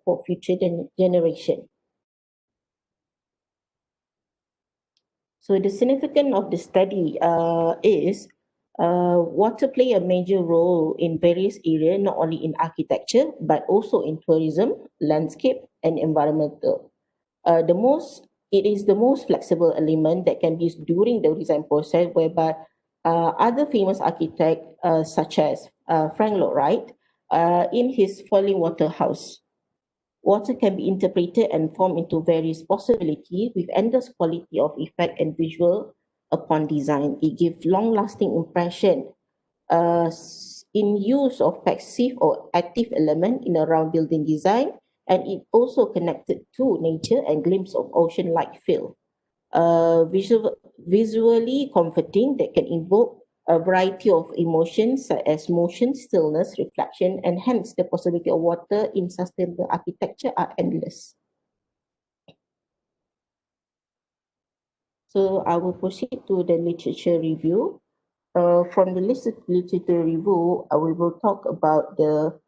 for future generation. So the significance of the study is water play a major role in various areas, not only in architecture, but also in tourism, landscape, and environmental. It is the most flexible element that can be used during the design process, whereby other famous architects such as Frank Lloyd Wright in his Falling Water House. Water can be interpreted and formed into various possibilities with endless quality of effect and visual upon design. It gives long-lasting impression in use of passive or active element in around building design, and it also connected to nature and glimpse of ocean-like feel. Visually comforting that can invoke a variety of emotions such as motion, stillness, reflection, and hence the possibility of water in sustainable architecture are endless. So I will proceed to the literature review. From the literature review, we will talk about the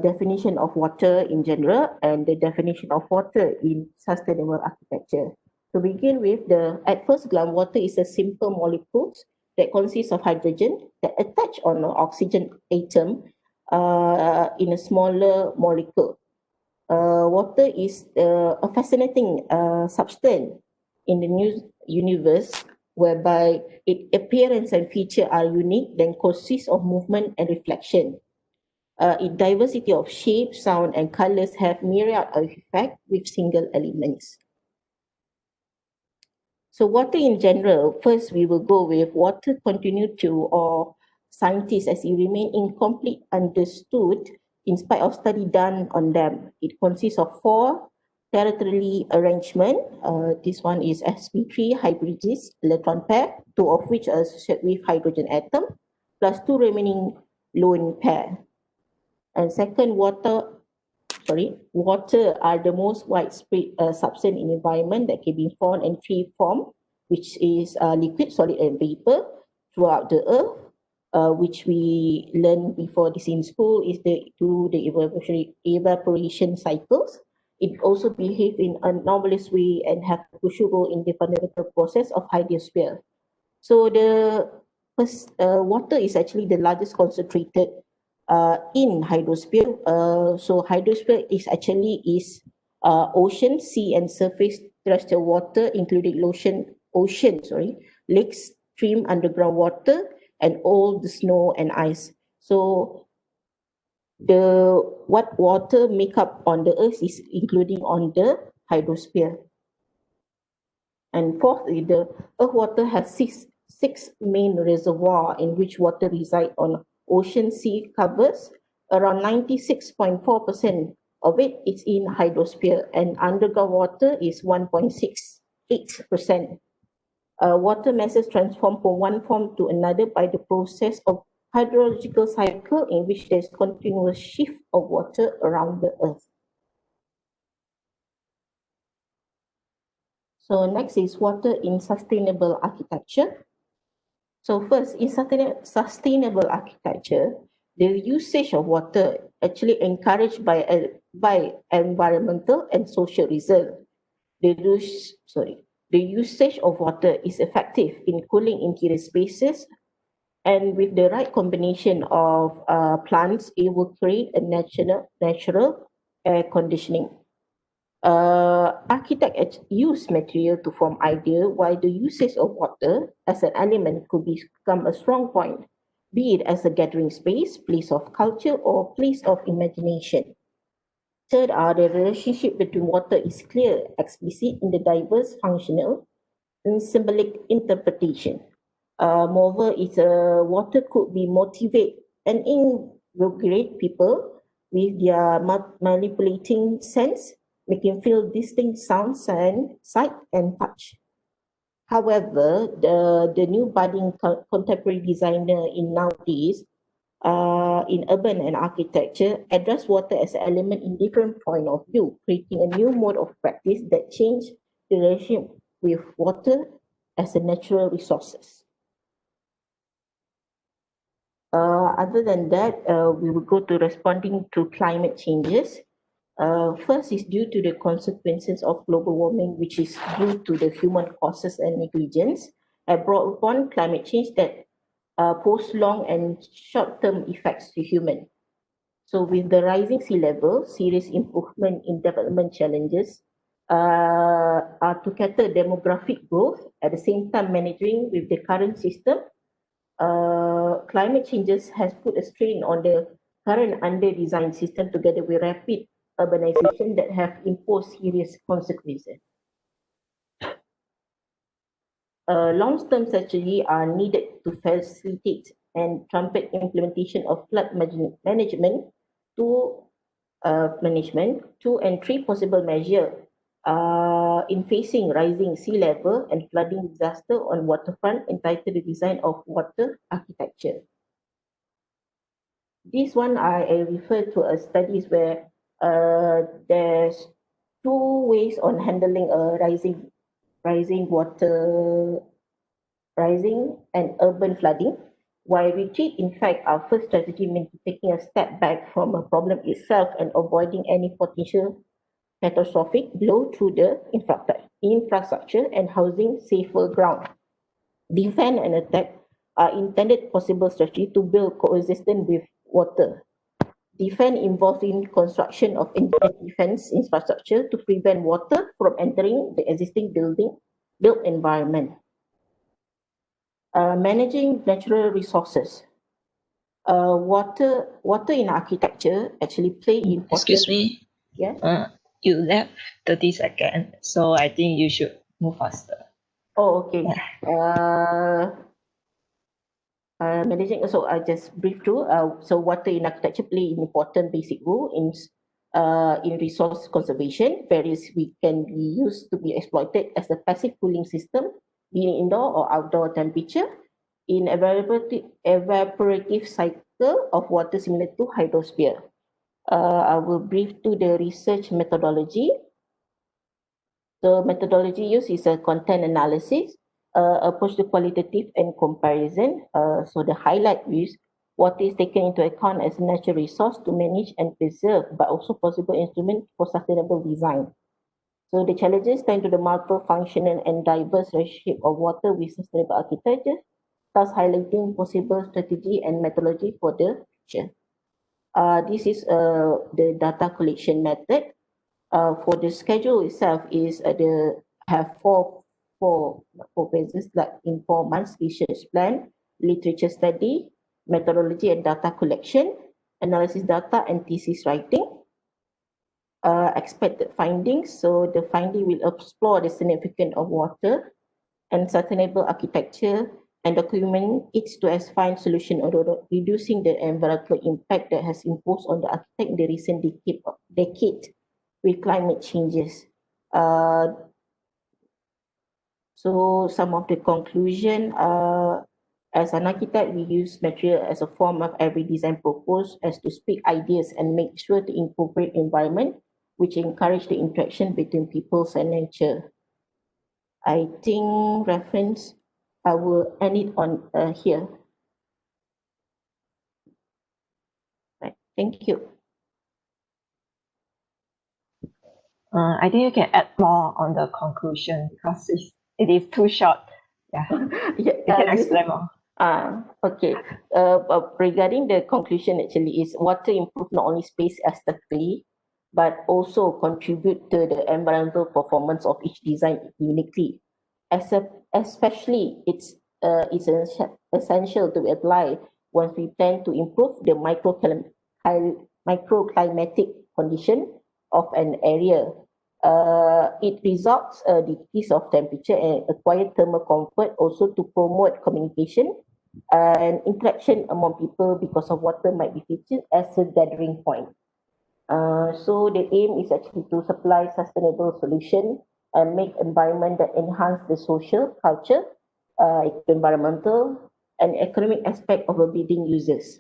definition of water in general and the definition of water in sustainable architecture. To begin with, at first glance, water is a simple molecule that consists of hydrogen that attach on an oxygen atom in a smaller molecule. Water is a fascinating substance in the new universe whereby its appearance and feature are unique, then consists of movement and reflection. Its diversity of shape, sound, and colors have myriad of effect with single elements. So water in general, first we will go with water continue to, or scientists as it remain incomplete understood in spite of study done on them. It consists of 4 territorially arrangement. This one is sp3 hybridized electron pair, 2 of which are associated with hydrogen atom, plus 2 remaining lone pair. And second, water are the most widespread substance in environment that can be found in 3 forms, which is liquid, solid, and vapor throughout the earth, which we learned before this in school is through the evaporation cycles. It also behaves in an anomalous way and have a crucial role in the fundamental process of hydrosphere. So the first, water is actually the largest concentrated in hydrosphere. So hydrosphere is ocean, sea, and surface terrestrial water, including lakes, stream, underground water, and all the snow and ice. So what water make up on the earth is including on the hydrosphere. And fourthly, the earth water has six main reservoirs in which water reside on ocean sea covers. Around 96.4% of it is in hydrosphere, and underground water is 1.68%. Water masses transform from one form to another by the process of hydrological cycle in which there's continuous shift of water around the earth. So next is water in sustainable architecture. So first, in sustainable architecture, the usage of water actually encouraged by environmental and social reasons. The usage of water is effective in cooling interior spaces, and with the right combination of plants, it will create a natural air conditioning. Architects use material to form idea, while the usage of water as an element could become a strong point, be it as a gathering space, place of culture, or place of imagination. Third, the relationship between water is clear, explicit in the diverse functional and symbolic interpretation. Moreover, water could be motivate and invigorate people with their manipulating sense, making feel distinct sounds and sight and touch. However, the new budding contemporary designer in nowadays in urban and architecture address water as an element in different point of view, creating a new mode of practice that change the relationship with water as a natural resources. Other than that, we will go to responding to climate changes. First is due to the consequences of global warming, which is due to the human causes and negligence, and brought upon climate change that pose long and short-term effects to human. So with the rising sea level, serious improvement in development challenges are to cater demographic growth, at the same time managing with the current system. Climate changes has put a strain on the current under-designed system together with rapid urbanization that have imposed serious consequences. Long-term strategy are needed to facilitate and trumpet implementation of flood management to management. Two and three possible measures in facing rising sea level and flooding disaster on waterfront entitled the design of water architecture. This one I refer to a studies where there's two ways on handling a rising water, rising and urban flooding. While retreat, in fact, our first strategy means taking a step back from a problem itself and avoiding any potential catastrophic blow through the infrastructure and housing safer ground. Defend and attack are intended possible strategy to build coexistence with water. Defend involving construction of engineered defense infrastructure to prevent water from entering the existing built environment. Managing natural resources. Water in architecture actually play important. Excuse me. Yeah. You left 30 seconds, so I think you should move faster. Oh, okay. Managing. So I just brief through. So water in architecture play an important basic role in resource conservation. Various we can be used to be exploited as a passive cooling system, being indoor or outdoor temperature, in evaporative cycle of water similar to hydrosphere. I will brief to the research methodology. The methodology used is a content analysis, approach to qualitative and comparison. So the highlight is what is taken into account as a natural resource to manage and preserve, but also possible instrument for sustainable design. So the challenges tend to the multiple functional and diverse relationship of water with sustainable architecture, thus highlighting possible strategy and methodology for the future. This is the data collection method. For the schedule itself is the have four phases, like in 4 months research plan, literature study, methodology and data collection, analysis data and thesis writing. Expected findings. So the finding will explore the significance of water and sustainable architecture and document it to as find solution or reducing the environmental impact that has imposed on the architect in the recent decade with climate changes. So some of the conclusion, as an architect, we use material as a form of every design proposed as to speak ideas and make sure to incorporate environment, which encourage the interaction between peoples and nature. I think reference, I will end it on here. Right. Thank you. I think you can add more on the conclusion because it is too short. Yeah, Yeah, you can explain more. Okay. Regarding the conclusion, actually, is water improve not only space aesthetically, but also contribute to the environmental performance of each design uniquely. Especially, it's essential to apply once we plan to improve the microclimatic condition of an area. It results a decrease of temperature and acquired thermal comfort, also to promote communication and interaction among people, because of water might be featured as a gathering point. So the aim is actually to supply sustainable solution and make environment that enhance the social, culture, environmental and economic aspect of a building users.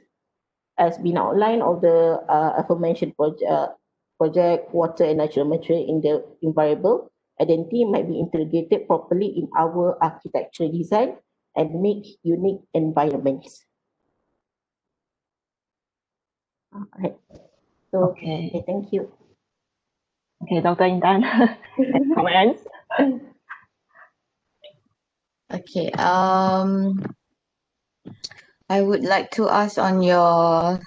As been outlined of the aforementioned project water and natural material in the environment identity might be integrated properly in our architectural design and make unique environments. All right. So, Okay. thank you. Okay, Dr. Intan, any comments? Okay, I would like to ask on your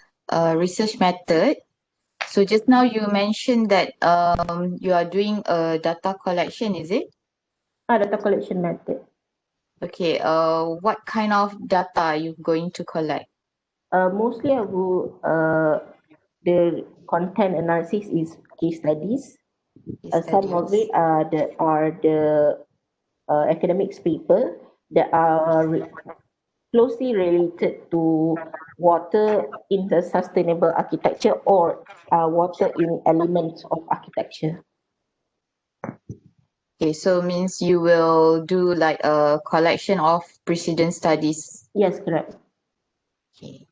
research method. So just now you mentioned that you are doing a data collection, is it? Data collection method. Okay, what kind of data are you going to collect? Mostly I will, the content analysis is case studies. Some of it are the academics paper that are closely related to water in the sustainable architecture or water in elements of architecture. Okay, so means you will do like a collection of precedent studies. Yes, correct. Okay.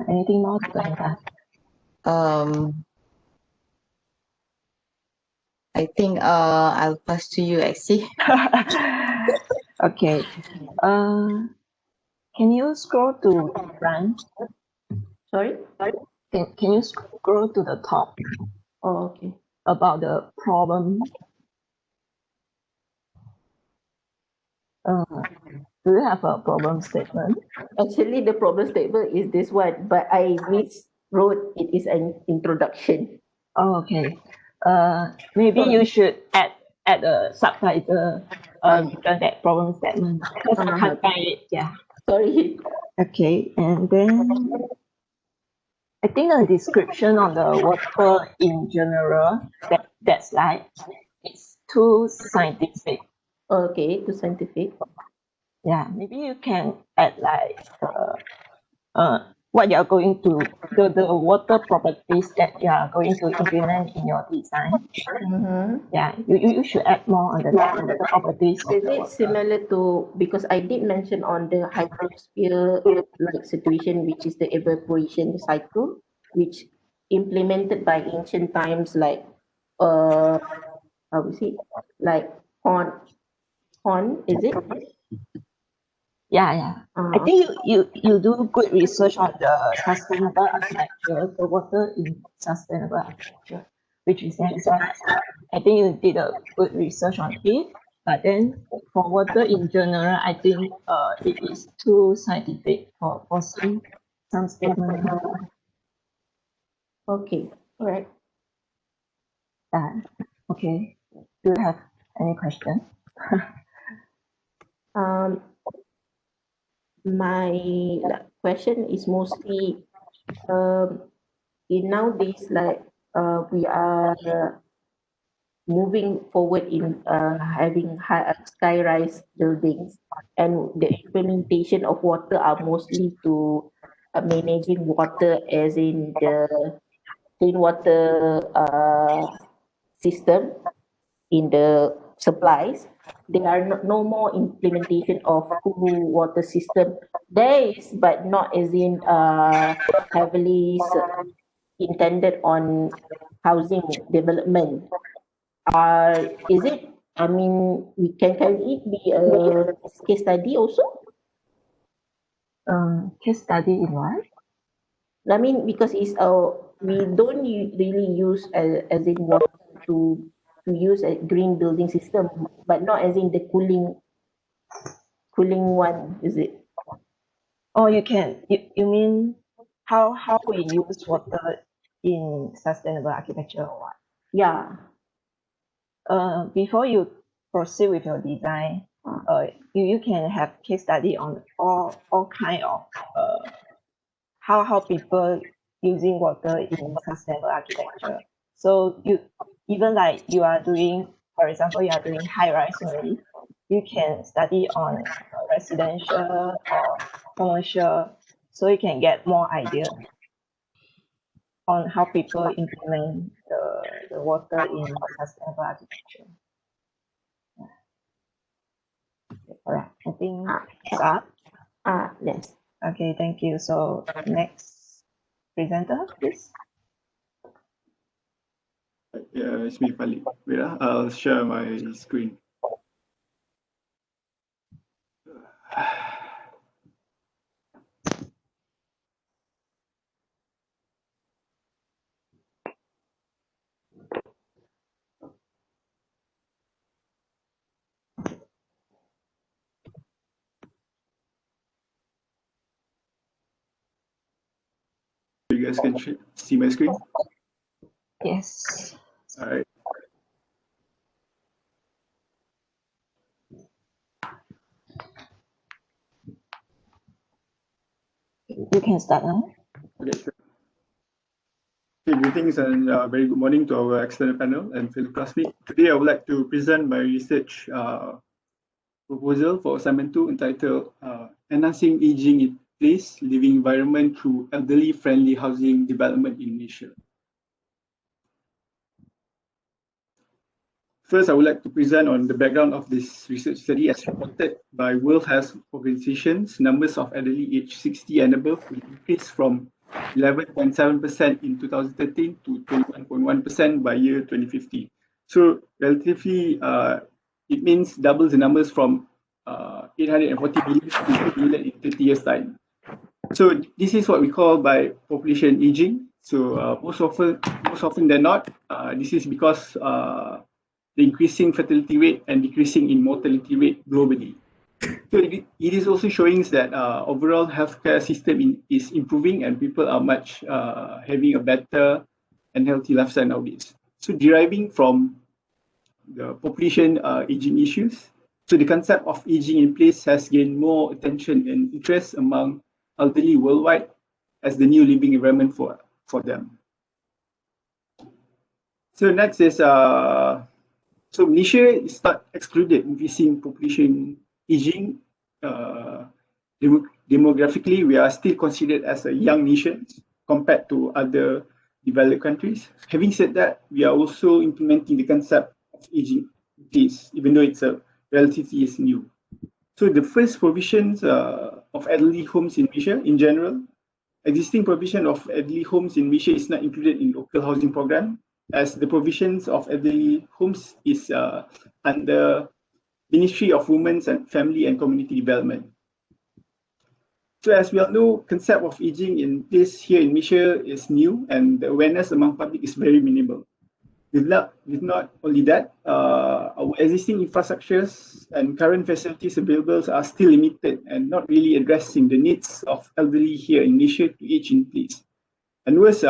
Anything more, Dr. Intan? I think I'll pass to you, Exie. Okay. Can you scroll to the front? Sorry? Can you scroll to the top Oh, okay. about the problem? Do you have a problem statement? Actually, the problem statement is this one, but I miswrote it is an introduction. Oh, okay. Maybe you should add a subtitle written that problem statement because I can't find it. Yeah. Sorry. Okay, and then I think a description on the water in general, that slide, it's too scientific. Okay, to scientific. Yeah, maybe you can add like what you're going to, the water properties that you are going to implement in your design. Mm-hmm. Yeah, you should add more on the water properties of Is the it water. similar to, because I did mention on the hydrosphere like situation, which is the evaporation cycle, which implemented by ancient times, like how is it, like on is it? Yeah. I think you do good research on the sustainable architecture, the water in sustainable architecture, which is next one. I think you did a good research on it, but then for water in general, I think it is too scientific for some statement. Okay, all right. Okay. Do you have any question? Um, my question is mostly in nowadays, like we are moving forward in having high sky-rise buildings, and the implementation of water are mostly to managing water, as in the clean water system in the supplies. There are no more implementation of cool water system. There is, but not as in heavily intended on housing development. Is it? I mean, can it be a case study also? Case study in what? I mean, because it's we don't really use as in water to use a green building system, but not as in the cooling one, is it? Oh, you mean how we use water in sustainable architecture or what? Yeah. Before you proceed with your design, you can have case study on all kind of how people using water in sustainable architecture. So you even like you are doing, for example, you are doing high rise only, you can study on residential or commercial, so you can get more idea on how people implement the water in sustainable architecture. All right, I think it's up. Yes. Okay, thank you. So next presenter, please. Yeah, it's me, Pali. Wait, I'll share my screen. You guys can see my screen? Yes. All right. You can start now. Okay, sure. Okay, greetings and very good morning to our external panel and fellow classmates. Today, I would like to present my research proposal for assignment 2 entitled Enhancing Aging in Place Living Environment Through Elderly-Friendly Housing Development in Malaysia. First, I would like to present on the background of this research study as reported by World Health Organization's numbers of elderly aged 60 and above will increase from 11.7% in 2013 to 21.1% by year 2050. So relatively, it means double the numbers from 840 million to 2 billion in 30 years' time. So this is what we call by population aging. So most often than not, this is because the increasing fertility rate and decreasing in mortality rate globally. So it is also showing that overall healthcare system is improving and people are much having a better and healthy lifestyle nowadays. So deriving from the population aging issues, so the concept of aging in place has gained more attention and interest among elderly worldwide as the new living environment for them. So next is so Malaysia is not excluded in facing population aging. Demographically, we are still considered as a young nation compared to other developed countries. Having said that, we are also implementing the concept of aging in place, even though it's a relatively is new. So the first provisions of elderly homes in Malaysia in general, existing provision of elderly homes in Malaysia is not included in local housing program, as the provisions of elderly homes is under Ministry of Women's and Family and Community Development. So as we all know, concept of aging in place here in Malaysia is new and the awareness among public is very minimal. With not only that, our existing infrastructures and current facilities available are still limited and not really addressing the needs of elderly here in Malaysia to age in place. And worse,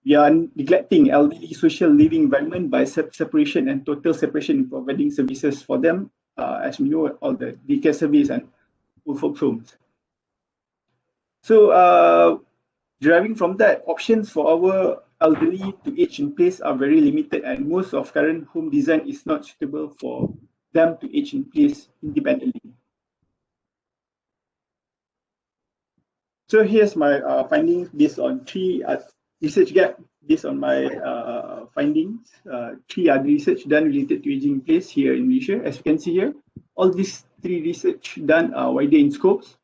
we are neglecting elderly social living environment by separation and total separation in providing services for them, as we know, all the daycare service and old folks homes. So deriving from that, options for our elderly to age in place are very limited and most of current home design is not suitable for them to age in place independently. So here's my findings based on three research gap based on my findings. Three other research done related to aging in place here in Malaysia. As you can see here, all these three research done are wider in scopes,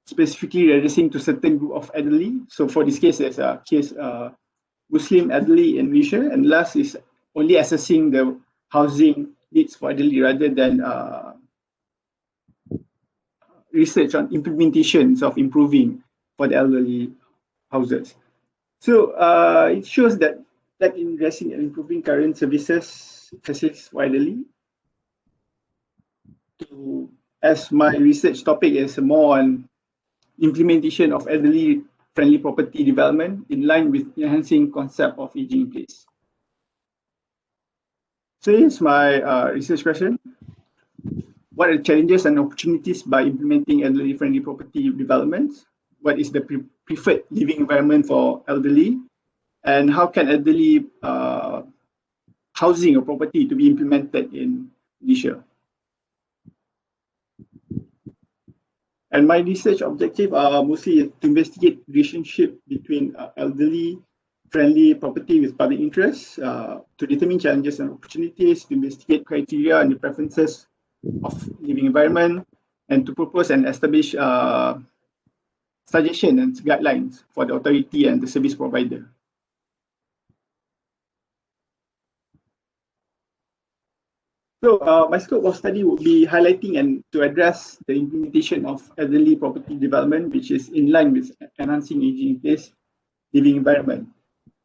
specifically addressing to certain group of elderly. So for this case, there's a case Muslim elderly in Malaysia, and last is only assessing the housing needs for elderly rather than research on implementations of improving for the elderly houses. So it shows that in addressing and improving current services facilities for elderly. As my research topic is more on implementation of elderly friendly property development in line with enhancing concept of aging in place. So here's my research question. What are the challenges and opportunities by implementing elderly friendly property developments? What is the preferred living environment for elderly? And how can elderly housing or property to be implemented in Malaysia? And my research objective are mostly to investigate relationship between elderly friendly property with public interest, to determine challenges and opportunities, to investigate criteria and the preferences of living environment, and to propose and establish suggestions and guidelines for the authority and the service provider. So my scope of study would be highlighting and to address the implementation of elderly property development, which is in line with enhancing aging in place living environment.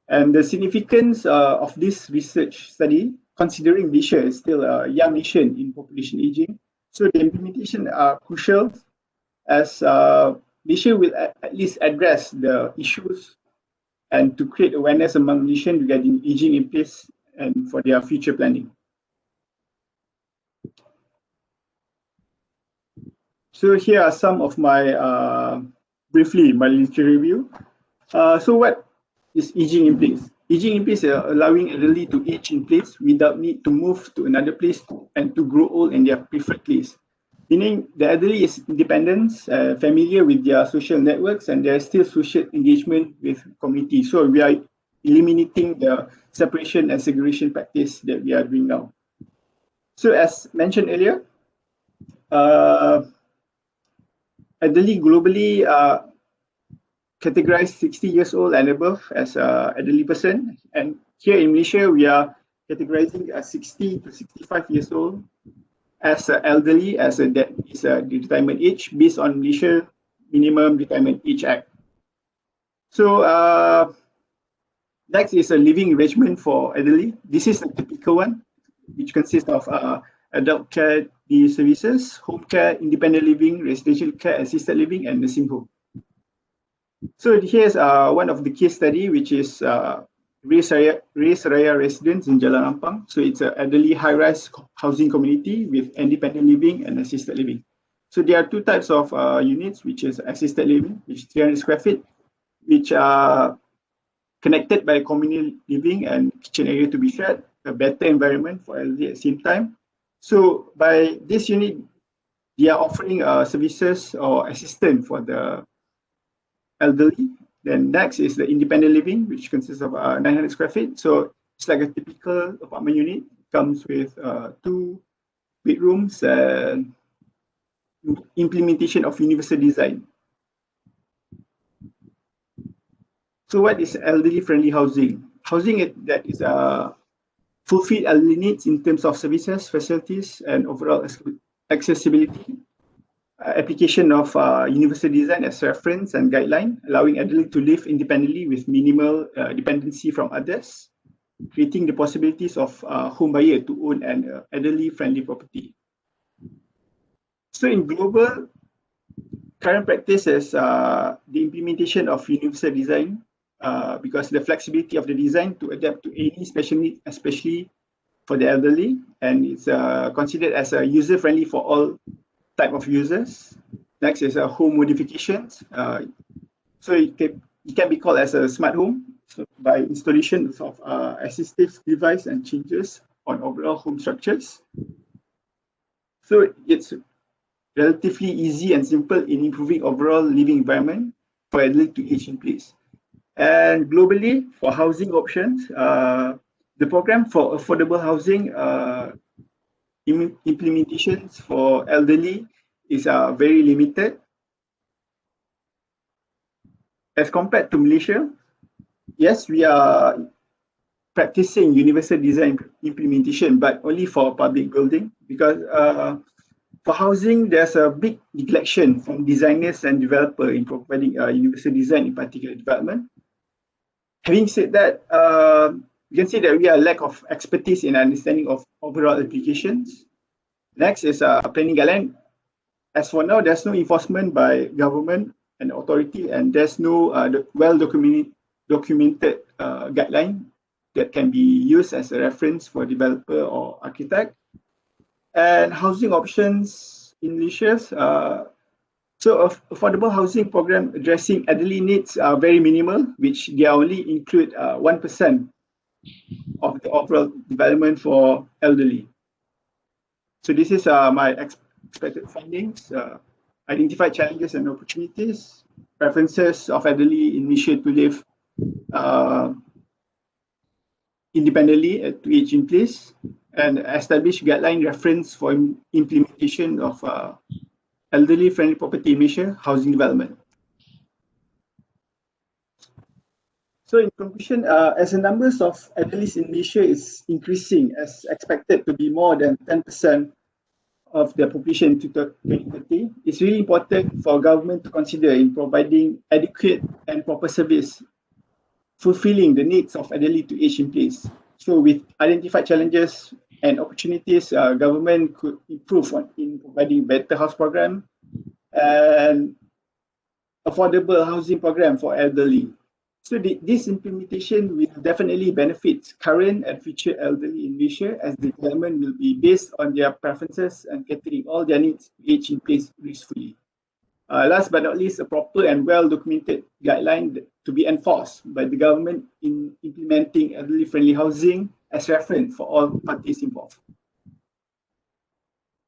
And the significance of this research study, considering Malaysia is still a young nation in population aging, so the implementation are crucial as Malaysia will at least address the issues and to create awareness among nations regarding aging in place and for their future planning. So here are some of my, briefly, my literature review. So what is aging in place? Aging in place is allowing elderly to age in place without need to move to another place and to grow old in their preferred place. Meaning the elderly is independent, familiar with their social networks, and there is still social engagement with community. So we are eliminating the separation and segregation practice that we are doing now. So as mentioned earlier, elderly globally are categorized 60 years old and above as an elderly person. And here in Malaysia, we are categorizing 60 to 65 years old as elderly, as that is the retirement age based on Malaysia Minimum Retirement Age Act. So next is a living arrangement for elderly. This is a typical one, which consists of adult care services, home care, independent living, residential care, assisted living, and nursing home. So here's one of the case study, which is Res Raya Residence in Jalan Ampang. So it's an elderly high-rise housing community with independent living and assisted living. So there are two types of units, which is assisted living, which is 300 square feet, which are connected by communal living and kitchen area to be shared, a better environment for elderly at the same time. So by this unit, they are offering services or assistance for the elderly. Then next is the independent living, which consists of 900 square feet. So it's like a typical apartment unit. It comes with 2 bedrooms and implementation of universal design. So what is elderly friendly housing? Housing that is fulfill elderly needs in terms of services, facilities, and overall accessibility. Application of universal design as reference and guideline, allowing elderly to live independently with minimal dependency from others, creating the possibilities of home buyer to own an elderly friendly property. So in global, current practice is the implementation of universal design because the flexibility of the design to adapt to any special need, especially for the elderly, and it's considered as a user-friendly for all type of users. Next is home modifications. So it can be called as a smart home by installation of assistive device and changes on overall home structures. So it's relatively easy and simple in improving overall living environment for elderly to age in place. And globally, for housing options, the program for affordable housing implementations for elderly is very limited. As compared to Malaysia, yes, we are practicing universal design implementation, but only for public building, because for housing, there's a big neglection from designers and developers in providing universal design in particular development. Having said that, you can see that we are lack of expertise in understanding of overall applications. Next is planning guideline. As for now, there's no enforcement by government and authority, and there's no documented guideline that can be used as a reference for developer or architect. And housing options in Malaysia, so affordable housing program addressing elderly needs are very minimal, which they only include 1% of the overall development for elderly. So this is my expected findings. Identify challenges and opportunities, preferences of elderly in Malaysia to live independently to age in place, and establish guideline reference for implementation of elderly friendly property in Malaysia housing development. So in conclusion, as the numbers of elderly in Malaysia is increasing, as expected to be more than 10% of the population to 2030, it's really important for government to consider in providing adequate and proper service, fulfilling the needs of elderly to age in place. So with identified challenges and opportunities, government could improve in providing better house program and affordable housing program for elderly. So this implementation will definitely benefit current and future elderly in Malaysia, as the development will be based on their preferences and catering all their needs to age in place gracefully. Last but not least, a proper and well-documented guideline to be enforced by the government in implementing elderly-friendly housing as reference for all parties involved.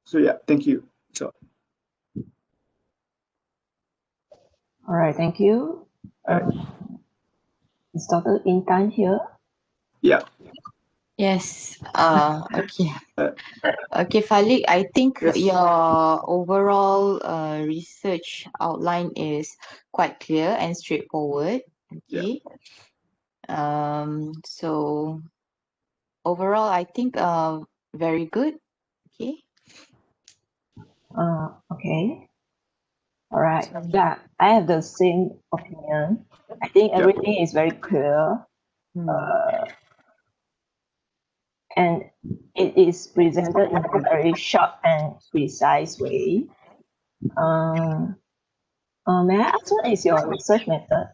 So yeah, thank you. So, All right, thank you. Is Dr. Intan here? yeah. Yes. Okay. Okay, Falik, I think Yes. your overall research outline is quite clear and straightforward. Okay. So overall, I think very good. Okay. Okay. All right. Yeah, I have the same opinion. I think Yeah. everything is very clear. And it is presented in a very short and precise way. May I ask what is your research method?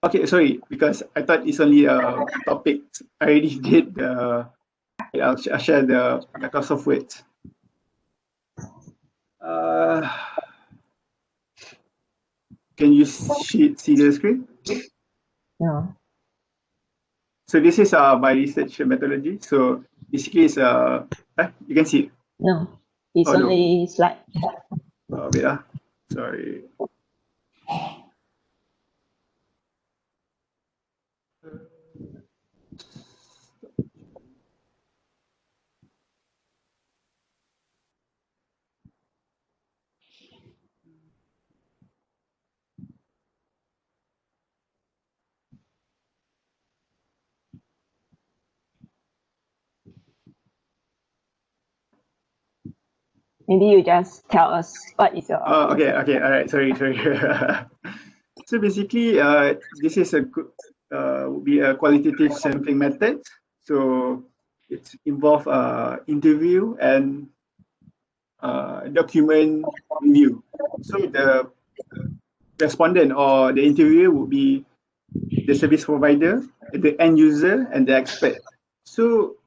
Okay, sorry, because I thought it's only a topic. I already did the. I'll share the Microsoft Word. Can you see the screen? No. So this is my research methodology. So basically, it's you can see. No. It's Oh, no. only slide. Wait, sorry. Maybe you just tell us what is your. Okay, all right. Sorry. So basically, this is would be a qualitative sampling method. So it involves interview and document review. So the respondent or the interviewer would be the service provider, the end user, and the expert. So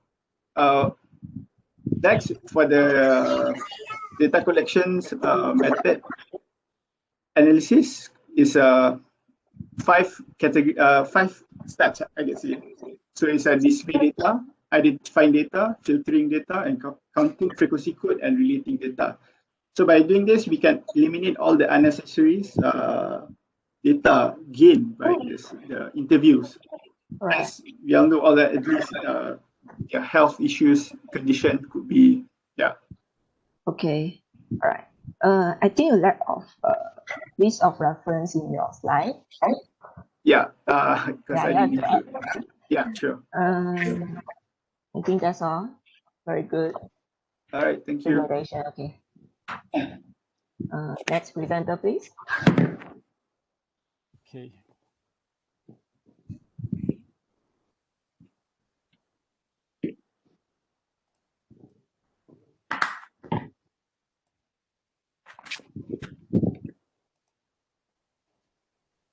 next, for the data collections method analysis is five steps, I guess. So it's a display data, identifying data, filtering data, and counting frequency code and relating data. So by doing this, we can eliminate all the unnecessary data gained by the interviews. Right. As we all know, all that at least health issues, condition could be, yeah. Okay. All right. I think you lack of list of reference in your slide, right? Yeah, because I Yeah, didn't include. Yeah, sure. I think that's all. Very good All right, thank you. presentation. Okay. Next presenter, please. Okay.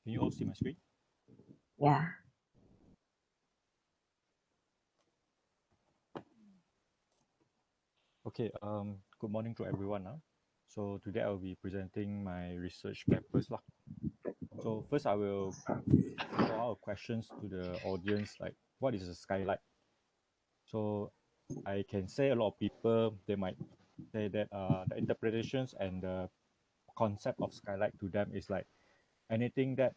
Can you all see my screen? Yeah. Okay, good morning to everyone. So today I'll be presenting my research papers. So first I will throw out questions to the audience, like what is a skylight? So I can say a lot of people, they might say that the interpretations and the concept of skylight to them is like anything that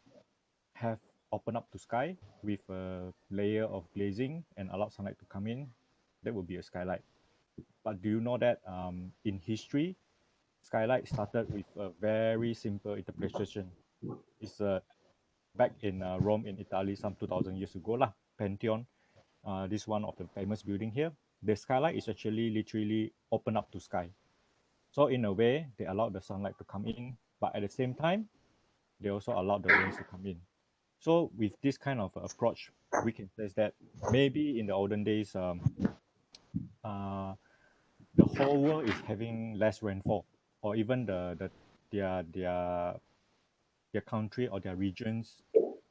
have open up to sky with a layer of glazing and allow sunlight to come in, that would be a skylight. But do you know that in history, skylight started with a very simple interpretation. It's a back in Rome in Italy some 2000 years ago lah, Pantheon, this one of the famous building here, the skylight is actually literally open up to sky. So in a way, they allow the sunlight to come in, but at the same time, they also allow the rains to come in. So with this kind of approach, we can say that maybe in the olden days, uh, the whole world is having less rainfall, or even their country or their regions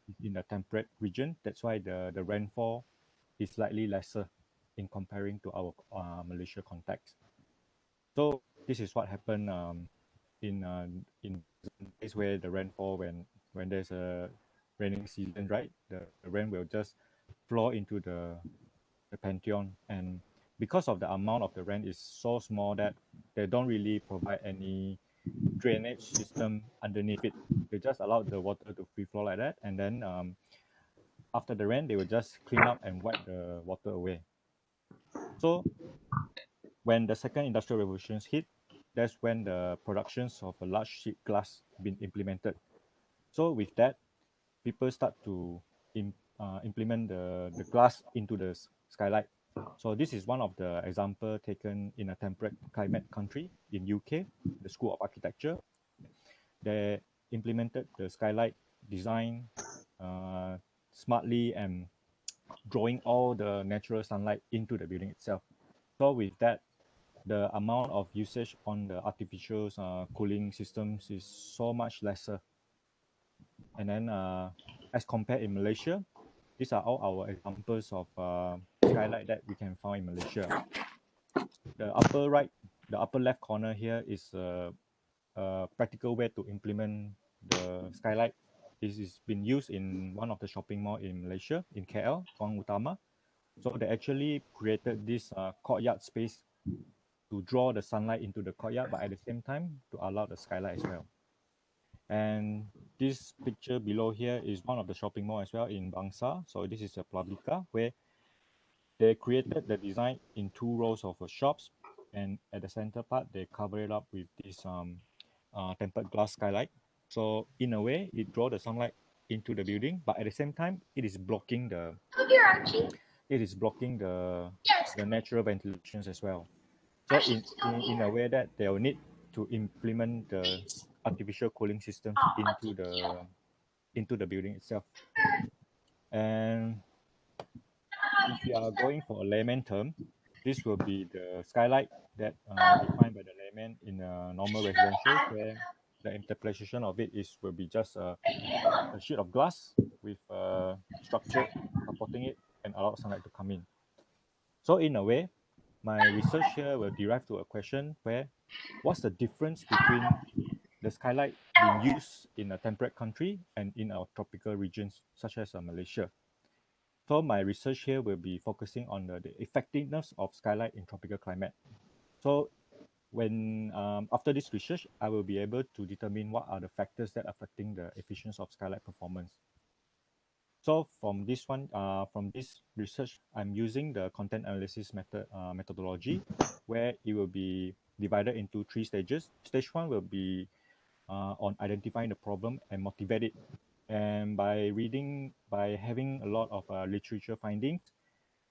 is in the temperate region. That's why the rainfall is slightly lesser in comparing to our Malaysia context. So this is what happened in days where the rainfall when there's a raining season, right? The rain will just flow into the Pantheon, and because of the amount of the rain is so small that they don't really provide any drainage system underneath it. They just allow the water to free flow like that, and then after the rain, they will just clean up and wipe the water away. So when the second industrial revolution hit, that's when the productions of a large sheet glass been implemented. So with that, people start to implement the glass into the skylight. So this is one of the example taken in a temperate climate country in UK, the School of Architecture. They implemented the skylight design smartly and drawing all the natural sunlight into the building itself. So with that, the amount of usage on the artificial cooling systems is so much lesser. And then as compared in Malaysia, these are all our examples of skylight that we can find in Malaysia. The upper left corner here is a practical way to implement the skylight. This is been used in one of the shopping mall in Malaysia, in KL, Tuang Utama. So they actually created this courtyard space to draw the sunlight into the courtyard, but at the same time to allow the skylight as well. And this picture below here is one of the shopping mall as well in Bangsa. So this is a Publica where they created the design in two rows of shops, and at the center part they cover it up with this tempered glass skylight. So in a way, it draw the sunlight into the building, but at the same time, it is blocking the natural ventilations as well. So in a way that they will need to implement the artificial cooling systems into the building itself. And if you are going for a layman term, this will be the skylight that defined by the layman in a normal residential, where the interpretation of it will be just a sheet of glass with a structure supporting it and allow sunlight to come in. So in a way, my research here will derive to a question where what's the difference between the skylight being used in a temperate country and in our tropical regions such as Malaysia. So my research here will be focusing on the effectiveness of skylight in tropical climate. So when after this research, I will be able to determine what are the factors that are affecting the efficiency of skylight performance. So from this research, I'm using the content analysis methodology, where it will be divided into 3 stages. Stage 1 will be on identifying the problem and motivate it. And by having a lot of literature findings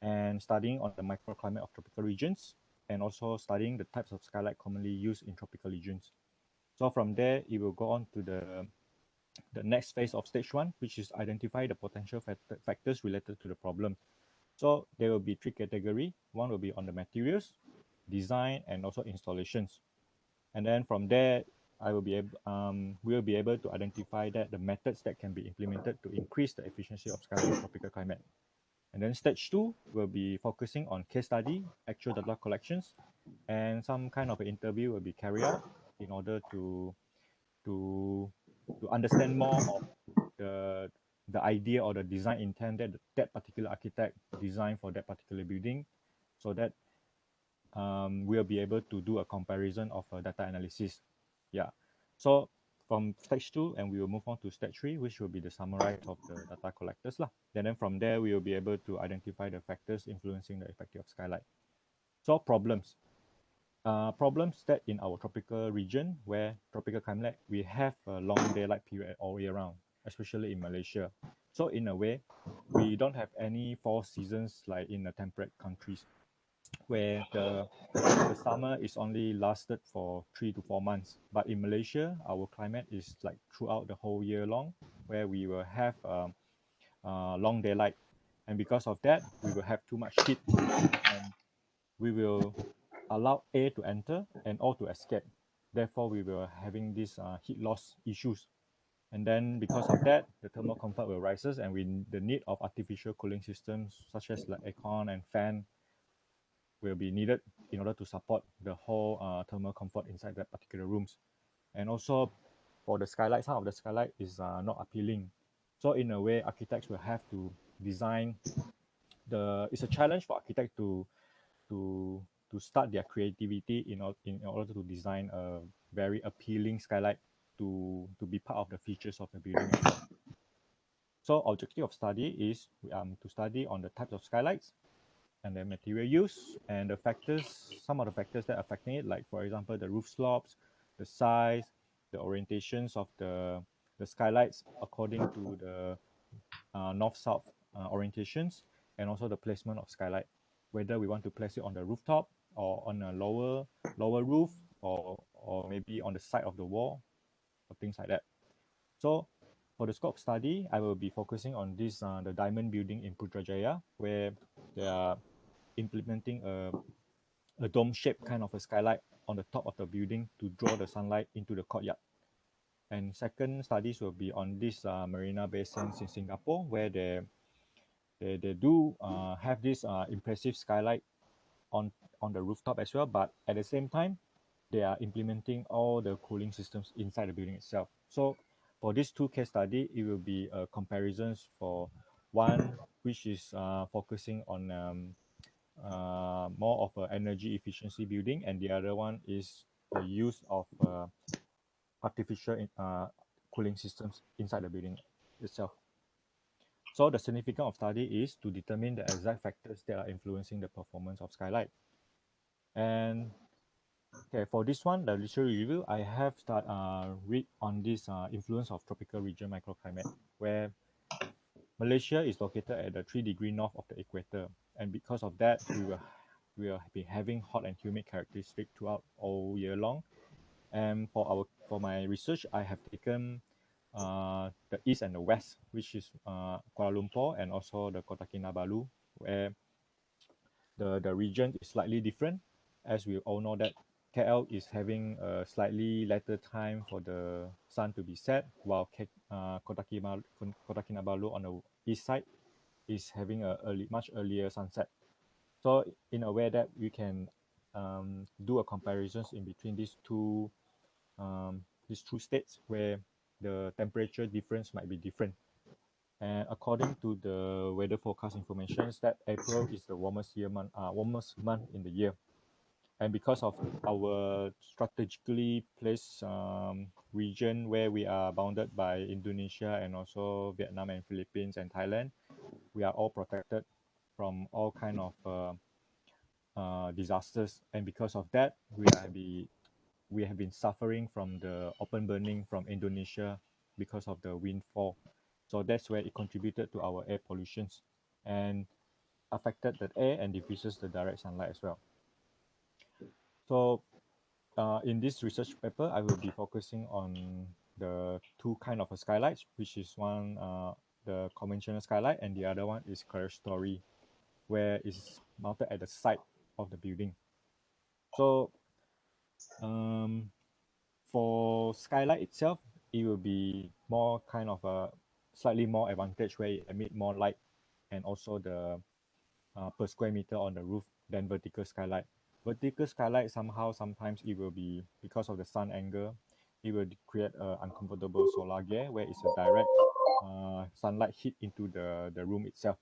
and studying on the microclimate of tropical regions, and also studying the types of skylight commonly used in tropical regions. So from there, it will go on to the next phase of stage 1, which is identify the potential factors related to the problem. So there will be 3 categories. One will be on the materials, design, and also installations. And then from there, we'll be able to identify that the methods that can be implemented to increase the efficiency of skylight in tropical climate. And then stage 2 will be focusing on case study, actual data collections, and some kind of an interview will be carried out in order to understand more of the idea or the design intent that that particular architect designed for that particular building, so that we'll be able to do a comparison of data analysis. Yeah. So from stage 2, and we will move on to stage 3, which will be the summary of the data collectors lah. And then from there, we will be able to identify the factors influencing the effective skylight. So problems. Problems that in our tropical region, where tropical climate, we have a long daylight period all year round. especially in Malaysia. So in a way, we don't have any four seasons like in the temperate countries, where the summer is only lasted for 3 to 4 months. But in Malaysia, our climate is like throughout the whole year long, where we will have long daylight, and because of that, we will have too much heat, and we will allow air to enter and all to escape. Therefore, we will having these heat loss issues. And then because of that, the thermal comfort will rises, and the need of artificial cooling systems such as like aircon and fan will be needed in order to support the whole thermal comfort inside that particular rooms. And also for the skylight, some of the skylight is not appealing. So in a way, architects will have to design it's a challenge for architects to start their creativity in order to design a very appealing skylight to be part of the features of the building as well. So objective of study is to study on the types of skylights and the material use and the factors, some of the factors that are affecting it, like for example, the roof slopes, the size, the orientations of the skylights according to the north-south orientations, and also the placement of skylight, whether we want to place it on the rooftop or on a lower roof, or maybe on the side of the wall or things like that. So for the scope study, I will be focusing on this the diamond building in Putrajaya, where they are implementing a dome-shaped kind of a skylight on the top of the building to draw the sunlight into the courtyard. And second studies will be on this Marina Bay Sands in Singapore, where they do have this impressive skylight on the rooftop as well, but at the same time, they are implementing all the cooling systems inside the building itself. So for this two case study, it will be comparisons for one which is focusing on more of an energy efficiency building, and the other one is the use of artificial cooling systems inside the building itself. So the significance of study is to determine the exact factors that are influencing the performance of skylight. And okay, for this one, the literature review, I have read on this influence of tropical region microclimate, where Malaysia is located at the 3 degree north of the equator, and because of that, we will be having hot and humid characteristics throughout all year long. And for my research, I have taken the east and the west, which is Kuala Lumpur and also the Kota Kinabalu, where the region is slightly different, as we all know that KL is having a slightly later time for the sun to be set, while Kota Kinabalu on the east side is having a much earlier sunset. So in a way that we can do a comparisons in between these two states, where the temperature difference might be different. And according to the weather forecast information, that April is the warmest month in the year. And because of our strategically placed region, where we are bounded by Indonesia and also Vietnam and Philippines and Thailand, we are all protected from all kind of disasters. And because of that, we have been suffering from the open burning from Indonesia because of the windfall. So that's where it contributed to our air pollutions and affected the air and diffuses the direct sunlight as well. So in this research paper, I will be focusing on the two kind of skylights, which is one the conventional skylight, and the other one is clerestory, where it's mounted at the side of the building. So for skylight itself, it will be more kind of a slightly more advantage, where it emit more light and also the per square meter on the roof than vertical skylight. Vertical skylight sometimes it will be, because of the sun angle, it will create a uncomfortable solar glare, where it's a direct sunlight hit into the room itself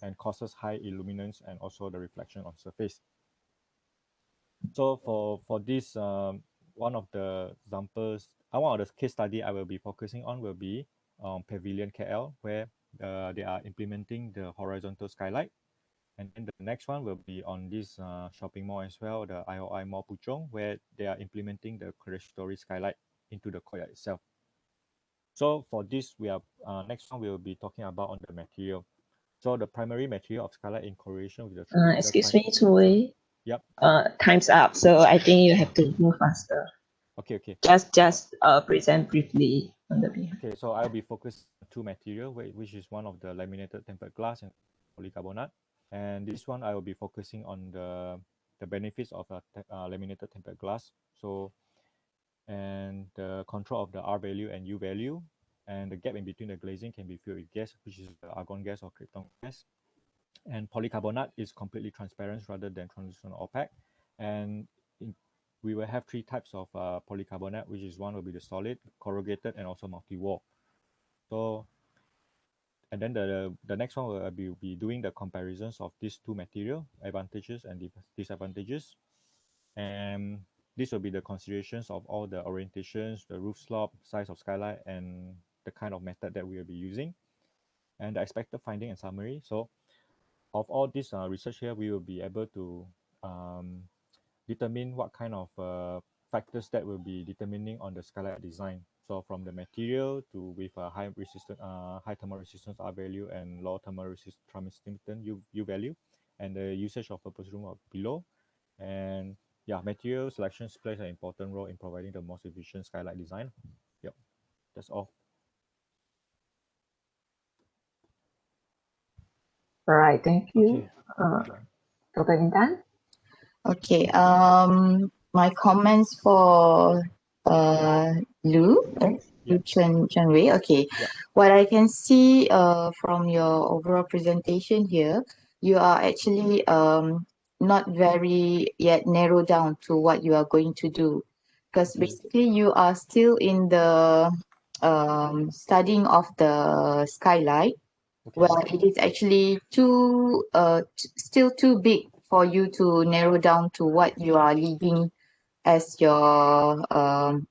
and causes high illuminance and also the reflection on surface. So for this one of the examples, one of the case study I will be focusing on will be Pavilion KL, where they are implementing the horizontal skylight. And then the next one will be on this shopping mall as well, the IOI Mall Puchong, where they are implementing the clerestory skylight into the courtyard itself. So for this, we are next one we will be talking about on the material. So the primary material of skylight in correlation with the tropical Excuse climate. me, Chloe. Yep. Time's up, so I think you have to move faster. Okay. Just present briefly on the behalf. Okay, so I'll be focused on two material, which is one of the laminated tempered glass and polycarbonate. And this one I will be focusing on the benefits of laminated tempered glass. So, and the control of the R value and U value, and the gap in between the glazing can be filled with gas, which is the argon gas or krypton gas. And polycarbonate is completely transparent rather than translucent or opaque. And we will have three types of polycarbonate, which is one will be the solid, corrugated, and also multi-wall. So, and then the next one will be doing the comparisons of these two material advantages and disadvantages. And this will be the considerations of all the orientations, the roof slope, size of skylight, and the kind of method that we will be using, and the expected finding and summary. So of all this research here, we will be able to determine what kind of factors that will be determining on the skylight design. So from the material to with a high thermal resistance R value and low thermal resistance U value, and the usage of purpose room below. And yeah, material selections plays an important role in providing the most efficient skylight design. Yep, that's all. All right, thank you. Dr. Intan? Okay, my comments for Lu Chen Wei. Okay, what I can see from your overall presentation here, you are actually not very yet narrowed down to what you are going to do, because basically you are still in the studying of the skylight. Well, it is actually still too big for you to narrow down to what you are leaving as your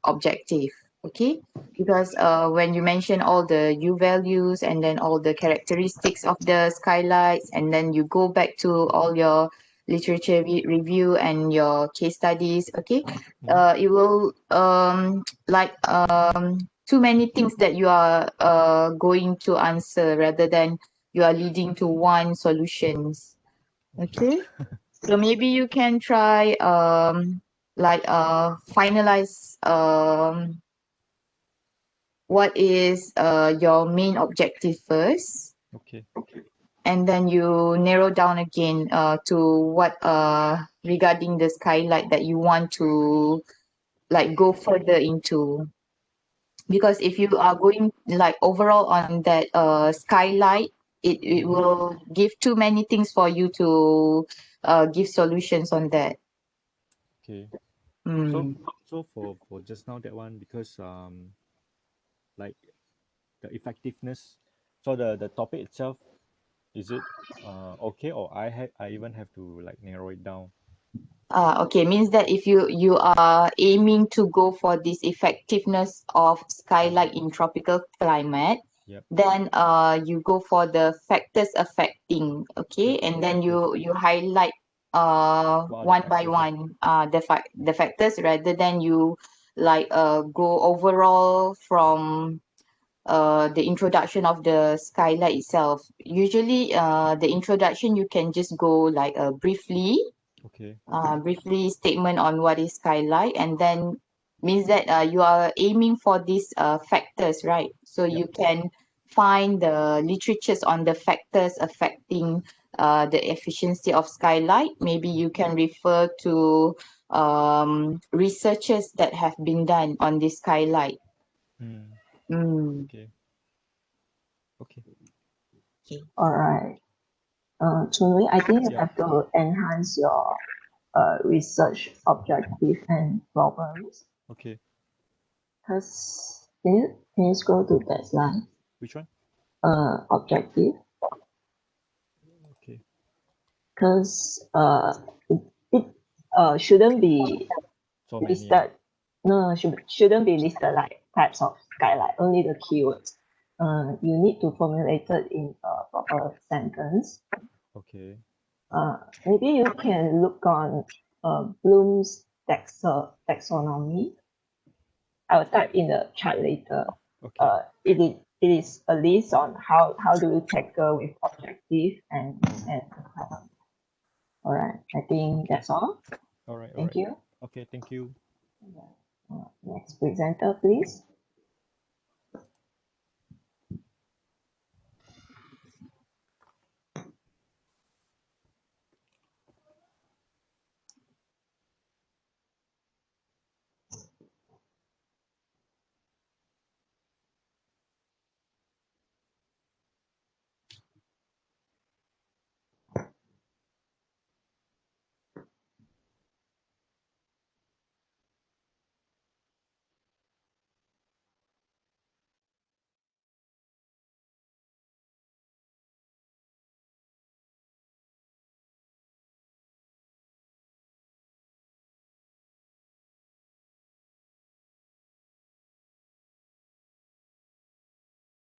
objective. Okay, because when you mention all the U values and then all the characteristics of the skylights, and then you go back to all your literature review and your case studies, okay, it will too many things that you are going to answer rather than you are leading to one solutions. Okay, so maybe you can try finalize what is your main objective first, Okay. and then you narrow down again to what regarding the skylight that you want to like go further into. Because if you are going like overall on that skylight, it will give too many things for you to give solutions on that. Okay. Mm. So for just now that one, because like the effectiveness, so the topic itself, is it okay, or I even have to like narrow it down? Okay, means that if you are aiming to go for this effectiveness of skylight in tropical climate, Yep. then you go for the factors affecting, okay, and then you highlight one by one the factors rather than you like go overall from the introduction of the skylight itself. Usually the introduction you can just go like briefly Okay. briefly statement on what is skylight, and then means that you are aiming for these factors, right? So you can find the literatures on the factors affecting the efficiency of skylight. Maybe you can refer to researches that have been done on this skylight. Mm. Okay. Okay. All right. Chun-Wei, I think you have to enhance your research objective and problems. Okay. Because can you scroll to that slide? Which one? Objective. Okay. Because it shouldn't be So listed. No, shouldn't be listed like types of skylight, only the keywords. You need to formulate it in a proper sentence. Okay. Maybe you can look on Bloom's taxonomy. I will type in the chat later. Okay. It is a list on how do we tackle with objective and all right. I think that's all. All right. All Thank right. you. Okay. Thank you. Next presenter, please.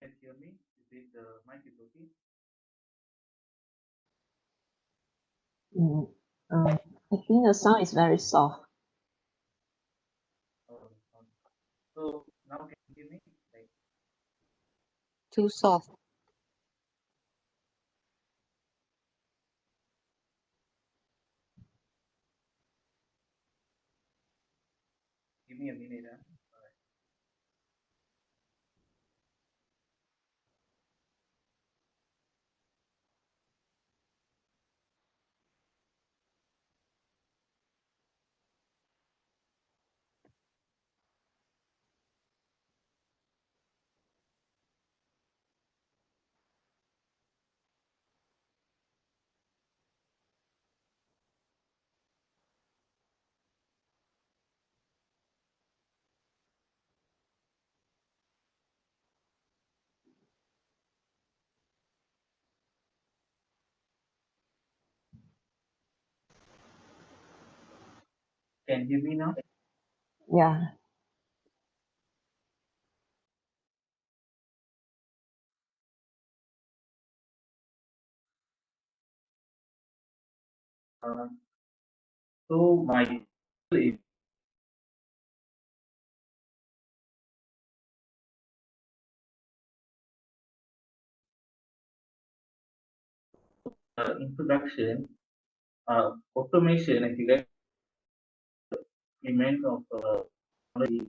Can you hear me? Is it the mic is okay? I think the sound is very soft. So now can you hear me? Like, Too soft. give me a minute. Can you hear me now? Yeah. So my is introduction, automation and implement of technology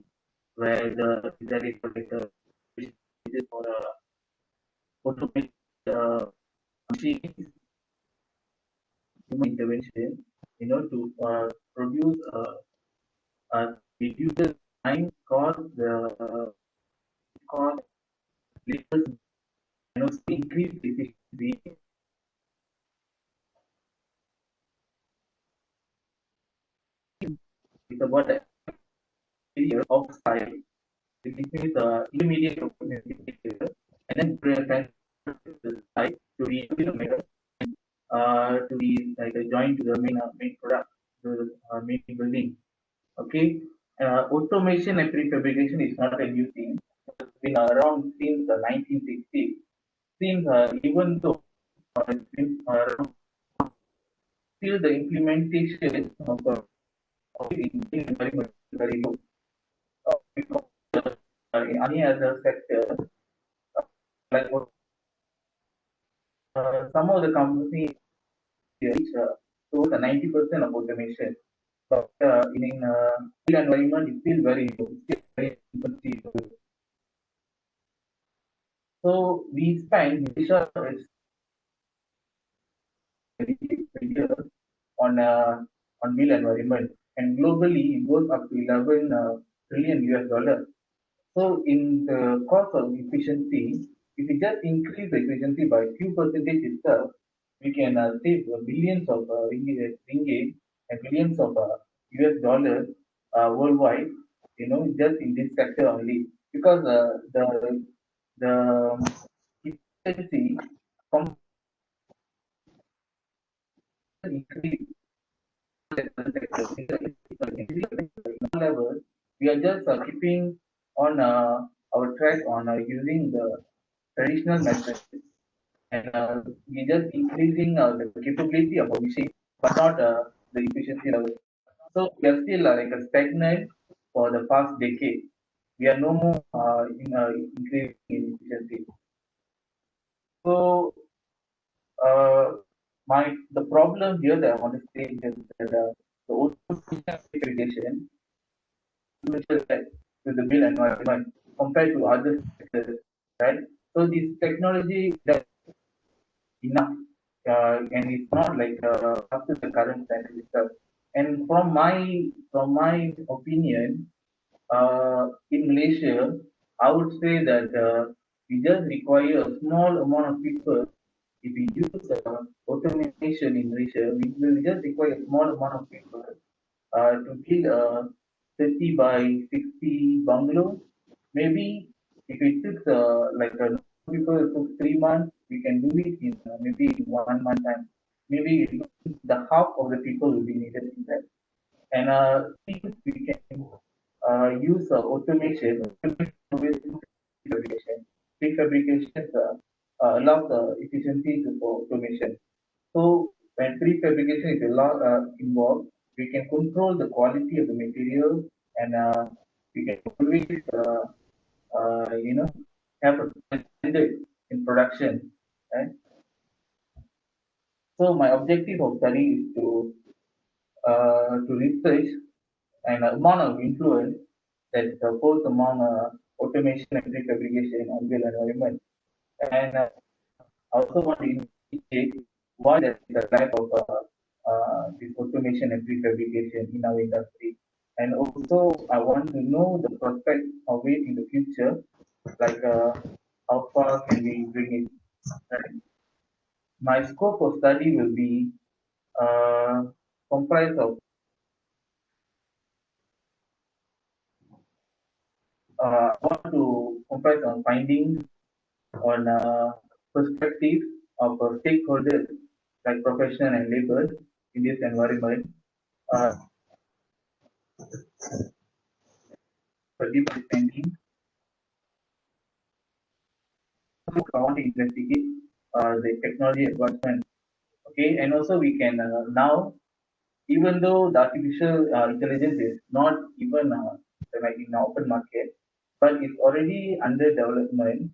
where there is like a which is for automate machines, human intervention, to produce reduce the time cost, the cost, labor, increase efficiency. It's about the area of style. It means intermediate indicator, and then transfer the site to be to be like a joint to the main product, the main building. Okay, automation and prefabrication is not a new thing. It's been around since the 1960s. Since even though it's been around, still the implementation of it in very low. Because, in any other sector, like some of the companies reach towards the 90% of automation. But in field environment, it's still very low, still very infancy. So we spend it's years on field environment, and globally it goes up to 11 trillion US dollar. So in the cost of efficiency, if we just increase the efficiency by few percentage itself, we can save billions of ringgit and billions of US dollars worldwide. Just in this sector only, because the efficiency from increase level, we are just keeping on our track on using the traditional methods, and we just increasing the capability of our machine, but not the efficiency level. So we are still like a stagnant for the past decade. we are no more increasing in efficiency. So the problem here that I want to say is that the automation application to the built environment compared to other sectors, right? So this technology that enough, and it's not like up to the current standard itself. And from my opinion, in Malaysia, I would say that we just require a small amount of people. If we use automation in Malaysia, we will just require a small amount of people to build a 30 by 60 bungalow. Maybe if it took like people it took 3 months, we can do it in maybe in 1 month time. Maybe the half of the people will be needed in that. And since we can use automation, prefabrication. Prefabrication allows efficiency for automation. So when prefabrication is involved, we can control the quality of the material, and we can always, have a standard in production. Right? So my objective of study is to research and amount of influence that both among automation and prefabrication on built environment. And I also want to indicate why there is a lack of this automation and prefabrication in our industry. And also, I want to know the prospect of it in the future, like how far can we bring it. Right? My scope of study will be comprised of I want to comprise on findings on perspective of stakeholders like professional and labor in this environment. For deep understanding, I want to investigate the technology advancement. Okay, and also we can now, even though the artificial intelligence is not even like in the open market, but it's already under development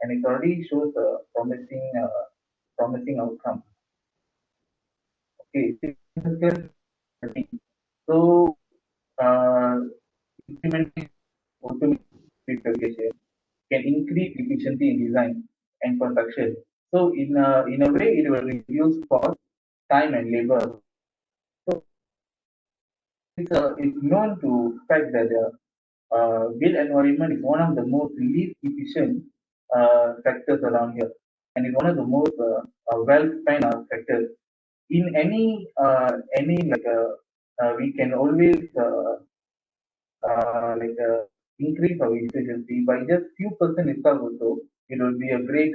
and it already shows a promising outcome. Okay, so implementing automation prefabrication can increase efficiency in design and construction. So in a way, it will reduce cost, time, and labor. So it's known to fact that the built environment is one of the most least efficient sectors around here, and it's one of the most well spent sectors. In any like we can always like increase our efficiency by just few percent itself also. It will be a great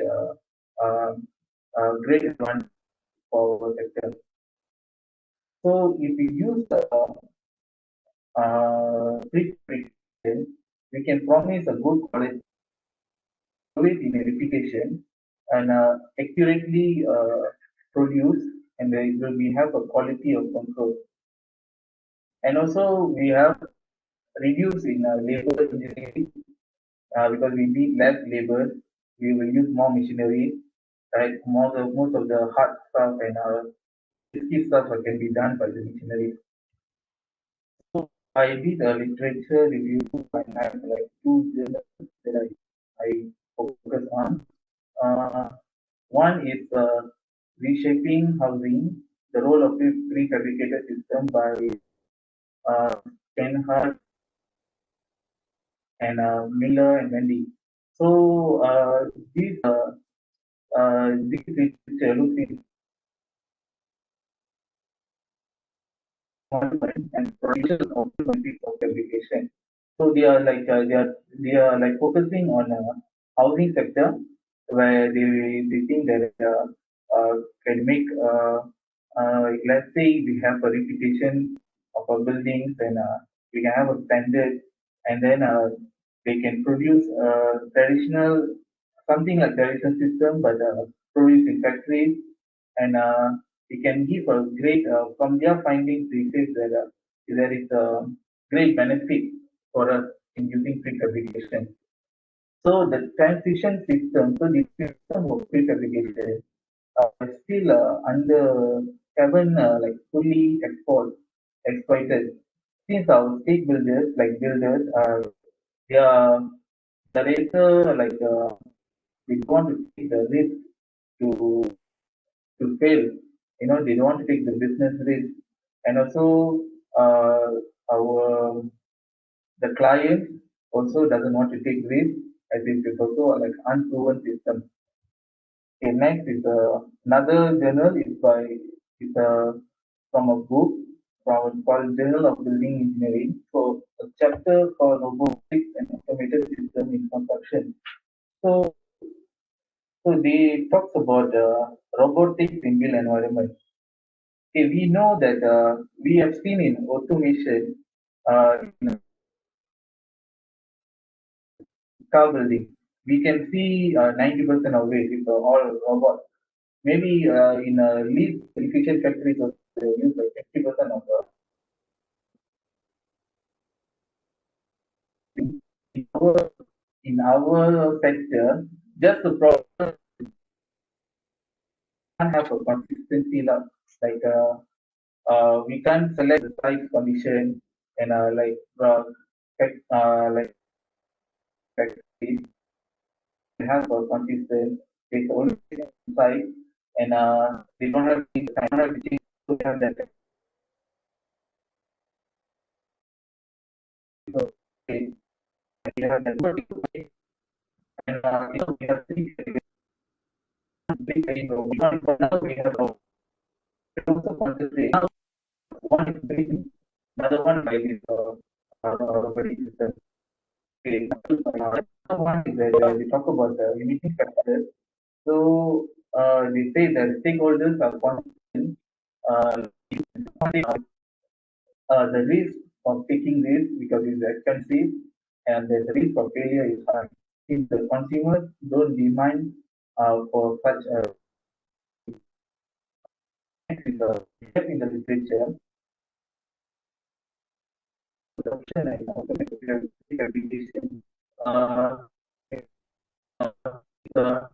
advantage for our sector. So if we use prefabrication, we can promise a good quality in a replication and accurately produce, and it will be have a quality of control. And also we have reduce in labor engineering because we need less labor. We will use more machinery, right? Most of the hard stuff and risky stuff can be done by the machinery. So I did a literature review and I have like two journals that I focus on. One is reshaping housing, the role of the prefabricated system by Kenhard and Miller and Wendy. So this literature looks into monument and production of fabrication. So they are like focusing on housing sector where they think that can make like let's say we have a reputation of our buildings and we can have a standard, and then they can produce traditional something like traditional system but produced in factories, and we can give a great from their findings they say that there is a great benefit for us in using prefabrication. So the transition system, so the system of prefabrication is still under haven't like fully exploited. Since our stake builders, like builders, they are the later like they don't want to take the risk to fail. You know, they don't want to take the business risk, and also uh, our the client also doesn't want to take risk, as it's also like unproven system. Okay, next is another journal is by is from a book from called Journal of Building Engineering. So a chapter called Robotics and Automated System in Construction. So they talks about robotics in built environment. Okay, we know that we have seen in automation in car building, we can see 90% of it is all robots. Maybe in least efficient factories, also they use like 50% of in our sector. Just the problem can't have a consistency like we can't select the site condition and like they have a consistent. It's only site and they don't have the time have to have that. So we have that. And we have three big we have also concentrate. One is building, another one by this very system. Okay, another one is where we talk about the limiting factors. So they say that stakeholders are constant. Uh, the risk of taking this because it's expensive and the risk of failure is high. If the consumers don't demand for such a in the literature, the option and automatic application is a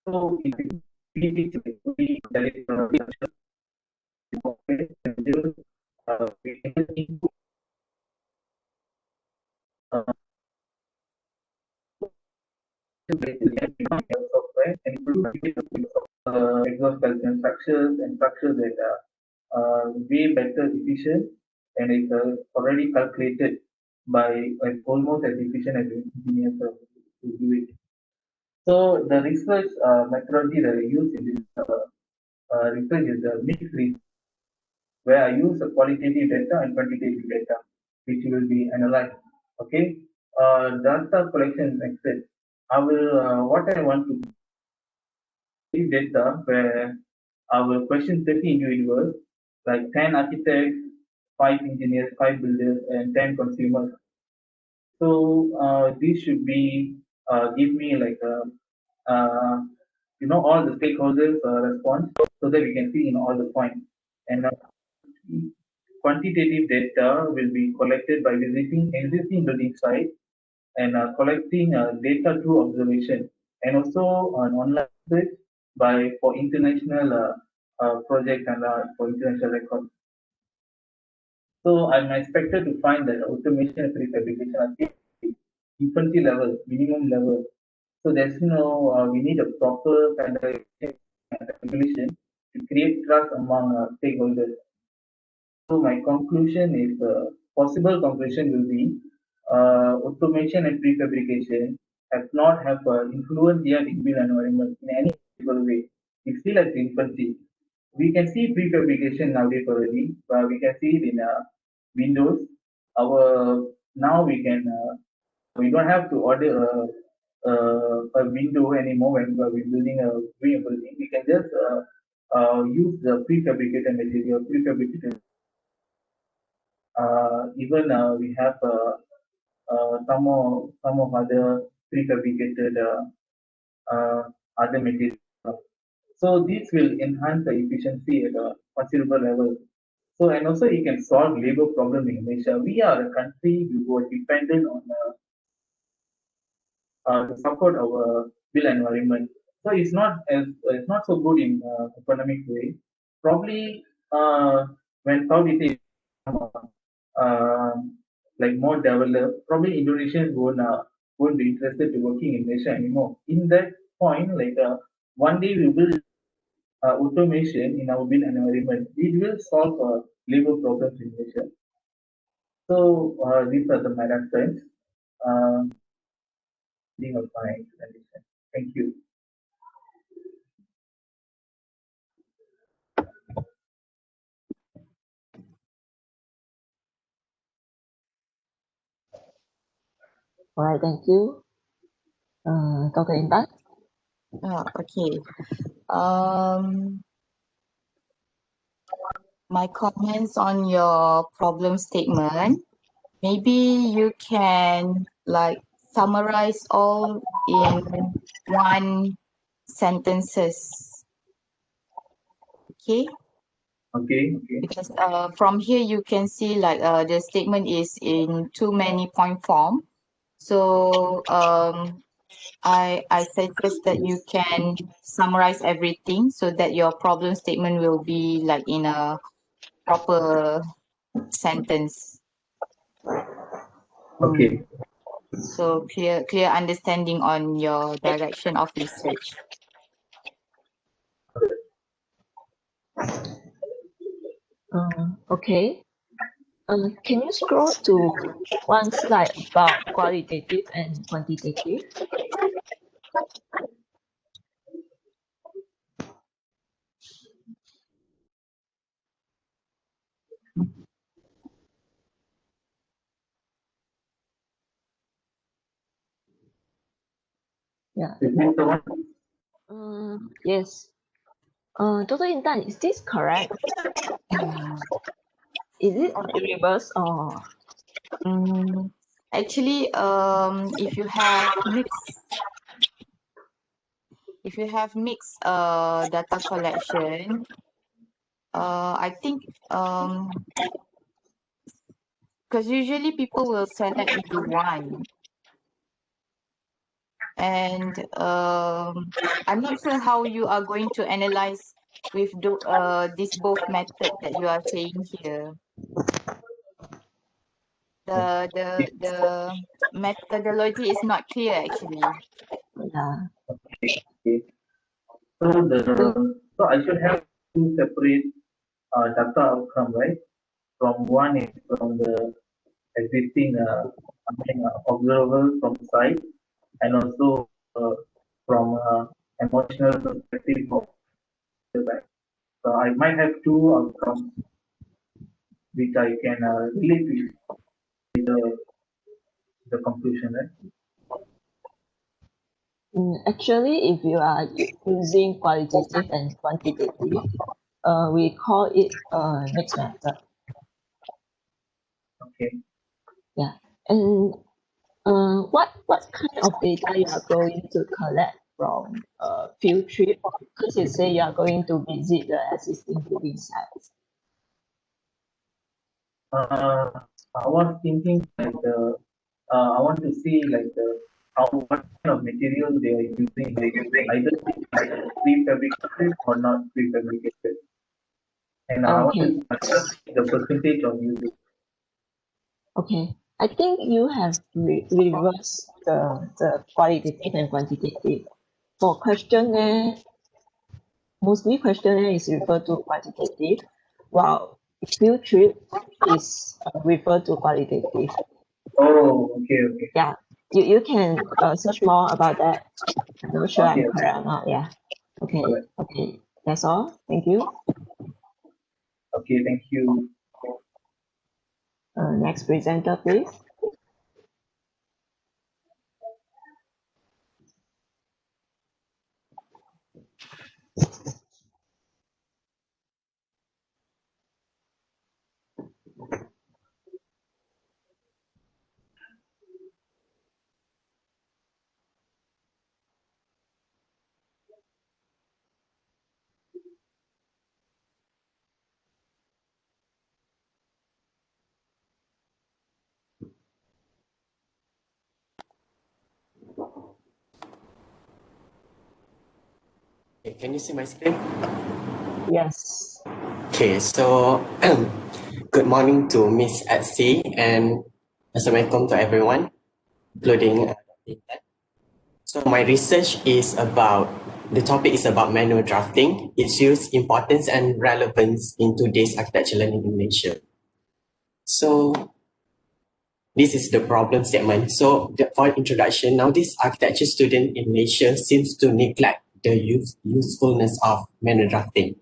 so it is really we we can improve software and improve exhaust calculation structures that are way better efficient and it's already calculated by almost as efficient as engineers to do it. So the research methodology that I use in this research is a mixed research where I use the qualitative data and quantitative data which will be analyzed. Okay, data collection next step. I will what I want to give data where I will question 30 individuals, like 10 architects, 5 engineers, 5 builders, and 10 consumers. So this should be give me like all the stakeholders response so that we can see in all the points. And quantitative data will be collected by visiting existing building sites and collecting data through observation and also an online research by for international projects and for international records. So I'm expected to find that automation and prefabrication are still infancy level, minimum level. So there's no, we need a proper standardization and regulation to create trust among stakeholders. So my conclusion is, possible conclusion will be, automation and prefabrication has not have influenced yet in built environment in any visible way. It's still at infancy. We can see prefabrication nowadays already, but we can see it in Windows. Our now we can we don't have to order a window anymore when we're doing a building. We can just use the prefabricated material, prefabricated. Even we have some of other prefabricated other materials. So this will enhance the efficiency at a considerable level. So and also you can solve labor problem in Malaysia. We are a country who are dependent on to support our built environment. So it's not so good in economic way. Probably when Southeast Asia uh, like more developed, probably Indonesians won't be interested to working in Malaysia anymore. In that point, like one day we will automation in our built environment. It will solve labor problems in Malaysia. So these are the my reference. Uh, of my presentation. Thank you. All right, thank you. Dr. Intan? Okay. My comments on your problem statement, maybe you can like summarize all in one sentences. Okay? Okay. Because from here you can see like the statement is in too many point form. So I suggest that you can summarize everything so that your problem statement will be like in a proper sentence. Okay. So clear understanding on your direction of research. Okay. Can you scroll to one slide about qualitative and quantitative? Yeah. Yes. Dr. Intan, is this correct? Is it reverse or? Actually, if you have mixed data collection, I think because usually people will select into one, and I'm not sure how you are going to analyze with this both method that you are saying here. The methodology is not clear actually. Yeah. Okay. So I should have two separate data outcome, right? From one is from the existing observable from site, and also from emotional perspective of the site. So I might have two outcomes which I can relate with the conclusion, right? Actually, if you are using qualitative and quantitative, we call it a mixed method. Okay. Yeah. And what kind of data you are going to collect from field trip? Because you say you are going to visit the existing building sites. I was thinking like I want to see like what kind of material they are using, either prefabricated or not prefabricated, and I want Okay. to see the percentage of usage. Okay. I think you have reversed the qualitative and quantitative. For questionnaire, mostly questionnaire is referred to quantitative, while field trip is referred to qualitative. Oh, okay. Yeah, you can search more about that. I'm not sure Okay. I'm correct or not. Yeah. Okay. Alright. Okay. That's all. Thank you. Okay, thank you. Next presenter, please. can you see my screen? Yes. Okay, so good morning to Miss Etsy and Assalamualaikum to everyone, including Ethan. So my research is about, the topic is about manual drafting, its use, importance and relevance in today's architecture learning in Malaysia. So this is the problem statement. So for introduction, now this architecture student in Malaysia seems to neglect the usefulness of manual drafting.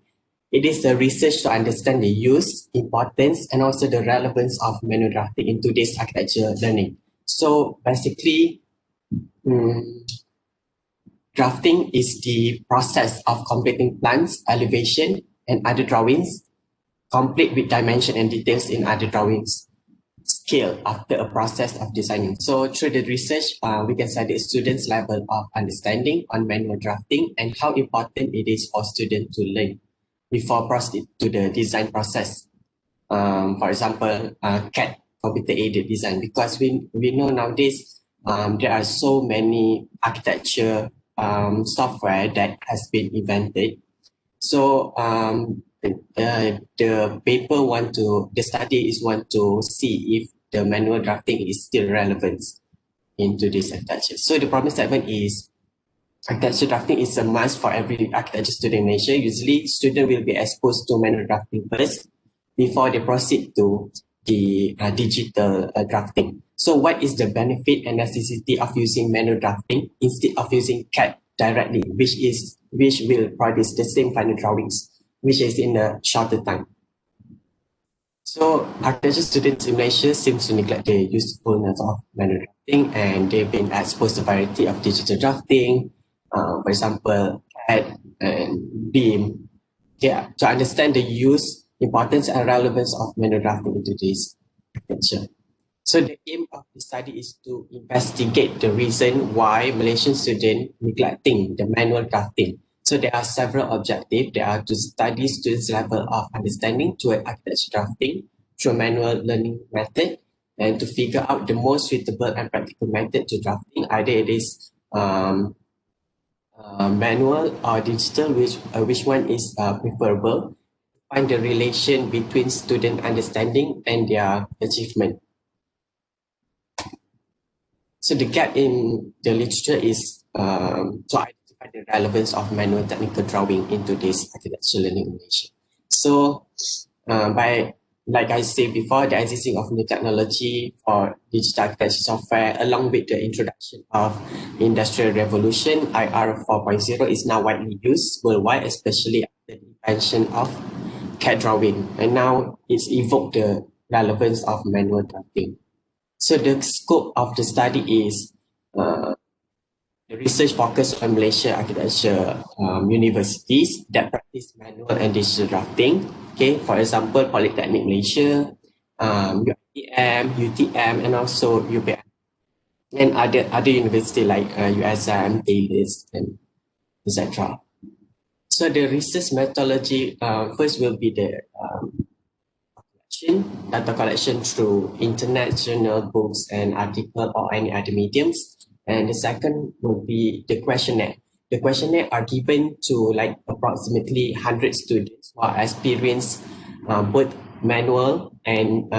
It is a research to understand the use, importance, and also the relevance of manual drafting in today's architecture learning. So basically, drafting is the process of completing plans, elevation, and other drawings, complete with dimension and details in other drawings, scale after a process of designing. So through the research, we can study a student's level of understanding on manual drafting and how important it is for students to learn before proceed to the design process. For example, CAD, computer-aided design, because we know nowadays there are so many architecture software that has been invented. So the study is want to see if the manual drafting is still relevant into this architecture. So the problem statement is architecture drafting is a must for every architecture student in Asia. Usually, students will be exposed to manual drafting first before they proceed to the digital drafting. So what is the benefit and necessity of using manual drafting instead of using CAD directly, which will produce the same final drawings, which is in a shorter time? So architecture students in Malaysia seems to neglect the usefulness of manual drafting, and they've been exposed to a variety of digital drafting, for example, CAD and BIM. Yeah, to understand the use, importance, and relevance of manual drafting into this architecture. So the aim of the study is to investigate the reason why Malaysian students neglecting the manual drafting. So there are several objectives. There are to study students' level of understanding to architecture drafting through a manual learning method, and to figure out the most suitable and practical method to drafting. Either it is manual or digital, which one is preferable. Find the relation between student understanding and their achievement. So the gap in the literature is to identify the relevance of manual technical drawing into this architecture learning in Malaysia. So like I said before, the existing of new technology for digital architecture software, along with the introduction of Industrial Revolution, IR 4.0 is now widely used worldwide, especially after the invention of CAD drawing. And now it's evoked the relevance of manual drafting. So the scope of the study is the research focus on Malaysia architecture universities that practice manual and digital drafting. Okay, for example, Polytechnic Malaysia, UITM, UTM, and also UPM, and other universities like USM, Taylor's, and etc. So the research methodology first will be the data collection through internet, journal, books, and article or any other mediums. And the second will be the questionnaire. The questionnaire are given to like approximately 100 students who are experienced both manual and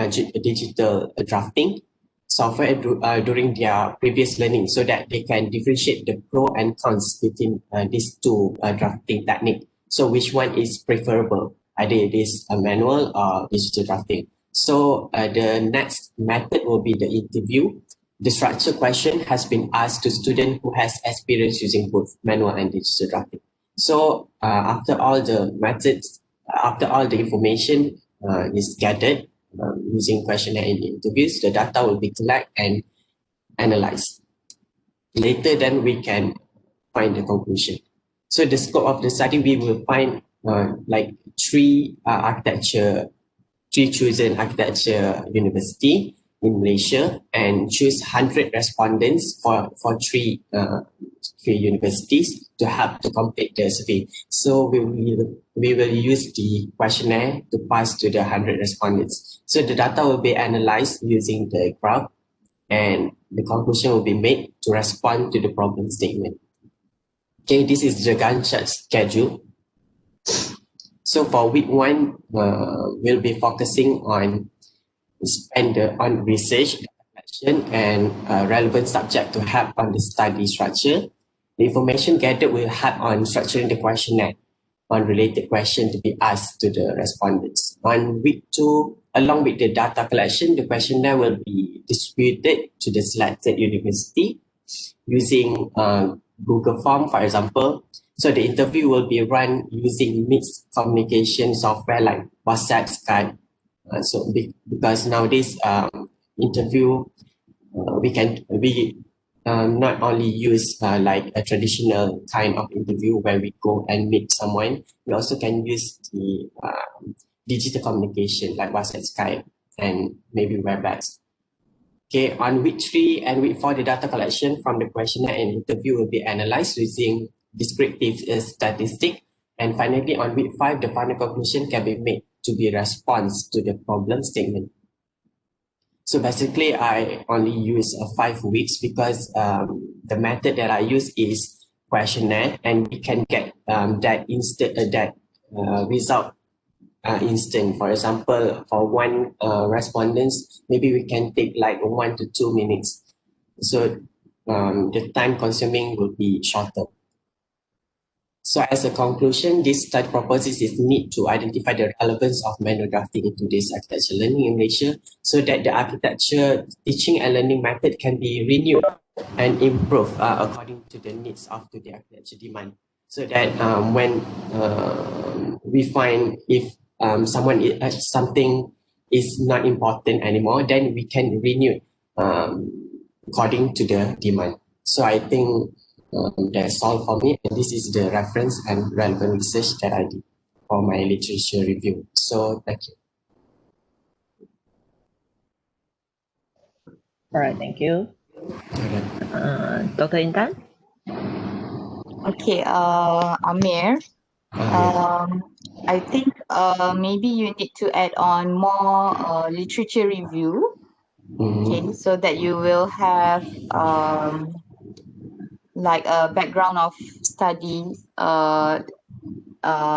digital drafting software during their previous learning, so that they can differentiate the pro and cons between these two drafting technique. So which one is preferable? Either it is a manual or digital drafting. So the next method will be the interview. The structured question has been asked to students who has experience using both manual and digital drafting. So after all the methods, after all the information is gathered using questionnaire and interviews, the data will be collected and analyzed. Later, then we can find the conclusion. So the scope of the study, we will find like three chosen architecture university in Malaysia, and choose 100 respondents for three universities to help to complete the survey. So we will use the questionnaire to pass to the 100 respondents. So the data will be analyzed using the graph, and the conclusion will be made to respond to the problem statement. Okay, this is the Gantt chart schedule. So for week one, we'll be focusing on on research, action, and relevant subject to help on the study structure. The information gathered will help on structuring the questionnaire on related questions to be asked to the respondents. On week two, along with the data collection, the questionnaire will be distributed to the selected university using Google Form, for example. So the interview will be run using mixed communication software like WhatsApp, Skype. Because nowadays interview we not only use like a traditional kind of interview where we go and meet someone, we also can use the digital communication like WhatsApp, Skype, and maybe WebEx. Okay, on week 3 and week 4, the data collection from the questionnaire and interview will be analyzed using descriptive statistic. And finally, on week 5, the final conclusion can be made to be response to the problem statement. So basically, I only use 5 weeks because the method that I use is questionnaire, and we can get that result instant. For example, for one respondents, maybe we can take like 1 to 2 minutes. So the time consuming will be shorter. So as a conclusion, this study proposes its need to identify the relevance of manual drafting into this architecture learning in Malaysia so that the architecture teaching and learning method can be renewed and improved according to the needs of the architecture demand. So that when we find if something is not important anymore, then we can renew according to the demand. So I think that's all for me. And this is the reference and relevant research that I did for my literature review. So thank you. All right, thank you. Dr. Intan? Okay, Amir. I think maybe you need to add on more literature review. Okay, so that you will have like a background of study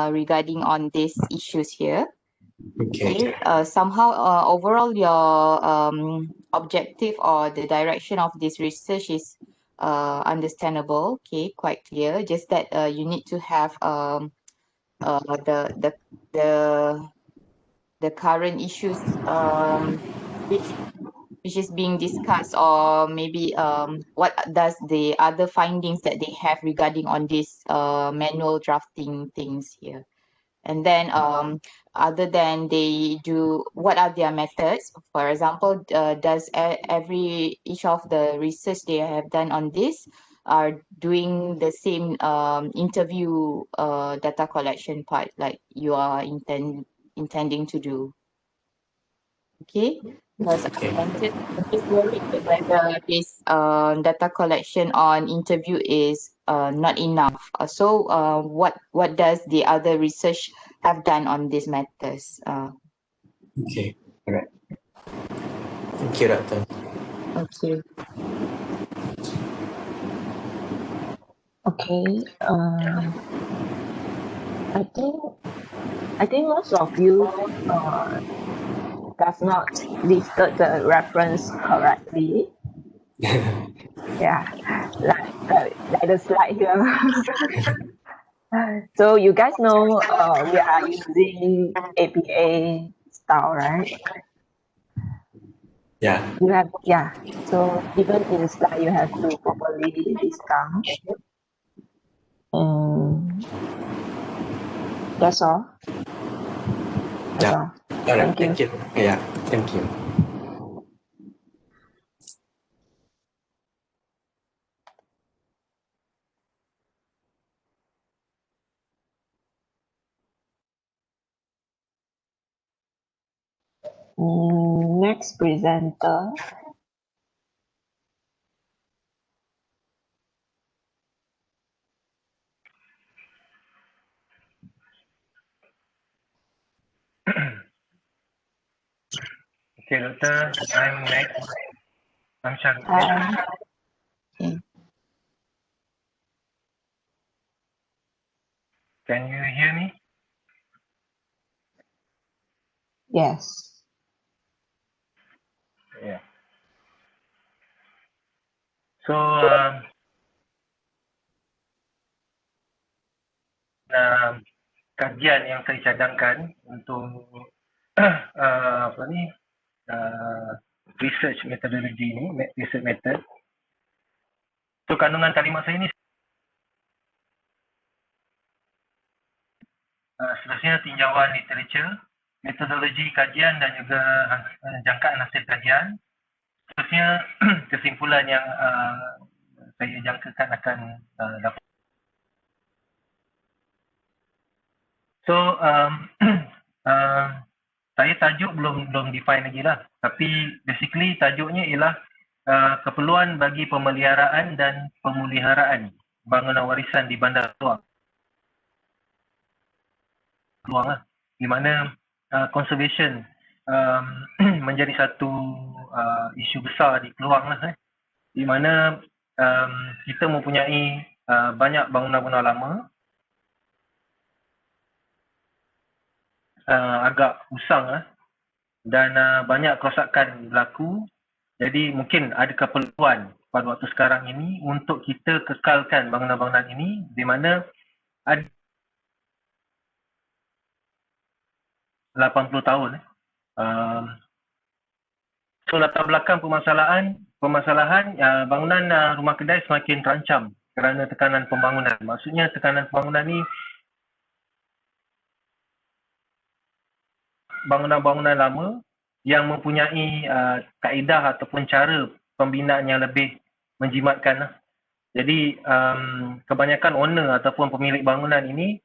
regarding on these issues here. Okay. Somehow overall your objective or the direction of this research is understandable, okay, quite clear. Just that you need to have the the current issues which which is being discussed, or maybe what does the other findings that they have regarding on this manual drafting things here. And then other than they do, what are their methods? For example, does every each of the research they have done on this are doing the same interview data collection part like you are intending to do? Okay, because I'm just worried that whether this data collection on interview is not enough. What does the other research have done on these matters? Okay, all right. Thank you, Doctor. Okay. Okay. I think most of you does not listed the reference correctly. Yeah, like the slide here. So you guys know we are using APA style, right? Yeah. You have, yeah. So even in slide you have to properly discount. That's all. That's Yeah. all. All right. Thank you. Yeah. Thank you. Next presenter. Okay, Doctor, I'm next. I'm Shah. Hi. Okay. Can you hear me? Yes. Yeah. So kajian yang saya cadangkan untuk apa ni research methodology ni, research method. So kandungan kalimat saya ni seterusnya tinjauan literature, metodologi kajian dan juga jangkaan hasil kajian. Seterusnya kesimpulan yang saya jangkakan akan dapat. So saya tajuk belum define lagi lah. Tapi basically tajuknya ialah keperluan bagi pemeliharaan dan pemuliharaan bangunan warisan di bandar luar. Lah, di mana conservation menjadi satu isu besar di peluang lah, di mana kita mempunyai banyak bangunan-bangunan lama, agak usang lah, dan banyak kerosakan berlaku. Jadi mungkin ada keperluan pada waktu sekarang ini untuk kita kekalkan bangunan-bangunan ini, di mana ada 80 tahun. So latar belakang permasalahan bangunan rumah kedai semakin terancam kerana tekanan pembangunan. Maksudnya tekanan pembangunan ni bangunan-bangunan lama yang mempunyai kaedah ataupun cara pembinaan yang lebih menjimatkan. Jadi kebanyakan owner ataupun pemilik bangunan ini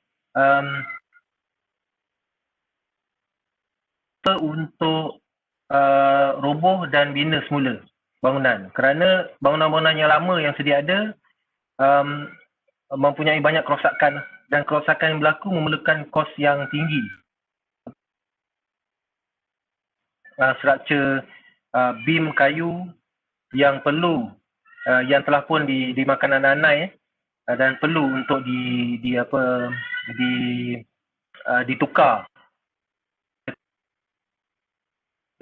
untuk roboh dan bina semula bangunan, kerana bangunan-bangunan yang lama yang sedia ada mempunyai banyak kerosakan, dan kerosakan yang berlaku memerlukan kos yang tinggi. Struktur beam kayu yang perlu yang telah pun dimakan anak-anak dan perlu untuk ditukar.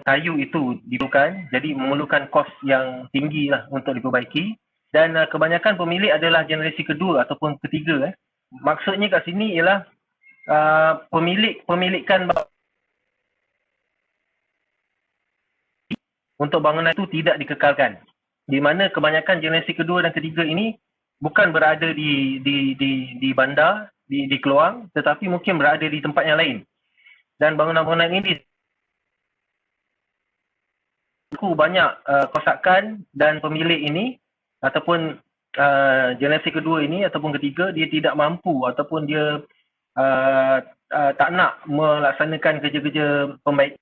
Kayu itu diperlukan, jadi memerlukan kos yang tinggi lah untuk diperbaiki, dan kebanyakan pemilik adalah generasi kedua ataupun ketiga. Maksudnya kat sini ialah pemilikan untuk bangunan itu tidak dikekalkan, di mana kebanyakan generasi kedua dan ketiga ini bukan berada di bandar, di Keluang, tetapi mungkin berada di tempat yang lain, dan bangunan-bangunan ini banyak kerosakan, dan pemilik ini ataupun generasi kedua ini ataupun ketiga, dia tidak mampu ataupun dia tak nak melaksanakan kerja-kerja perbaikan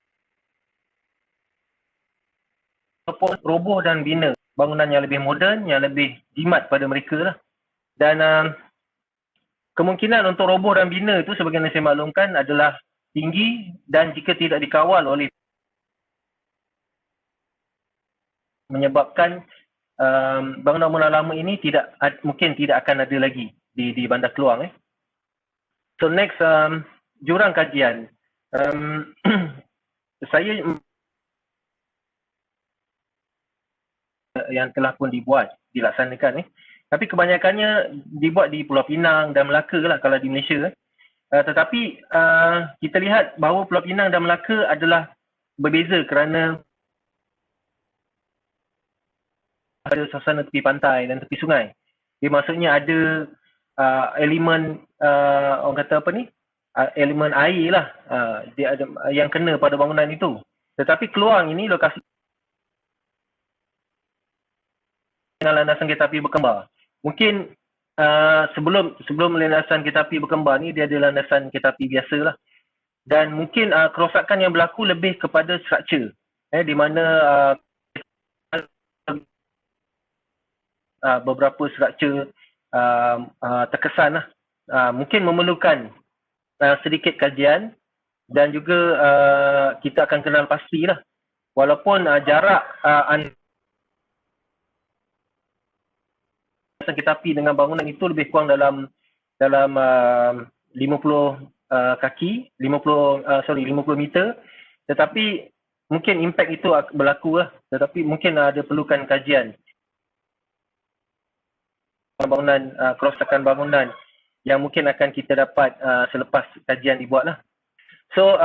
ataupun roboh dan bina bangunan yang lebih moden, yang lebih jimat pada mereka lah. Dan kemungkinan untuk roboh dan bina itu sebagaimana saya maklumkan adalah tinggi, dan jika tidak dikawal oleh menyebabkan bangunan-bangunan lama ini mungkin tidak akan ada lagi di bandar Keluang. So next, jurang kajian. Saya yang telah pun dilaksanakan, tapi kebanyakannya dibuat di Pulau Pinang dan Melaka lah kalau di Malaysia. Tetapi kita lihat bahawa Pulau Pinang dan Melaka adalah berbeza kerana ada suasana tepi pantai dan tepi sungai. Dia maksudnya ada elemen orang kata apa ni, elemen air lah, dia ada yang kena pada bangunan itu. Tetapi Keluang ini lokasi dengan landasan kereta api berkembar. Mungkin sebelum landasan kereta api berkembar ni dia ada landasan kereta api biasa lah. Dan mungkin kerosakan yang berlaku lebih kepada struktur, di mana beberapa struktur terkesan lah. Mungkin memerlukan sedikit kajian, dan juga kita akan kenal pasti lah. Walaupun jarak kereta api dengan bangunan itu lebih kurang dalam kaki, 50 meter, tetapi mungkin impact itu berlaku lah, tetapi mungkin ada perlukan kajian bangunan, kerosakan bangunan yang mungkin akan kita dapat selepas kajian dibuat lah. So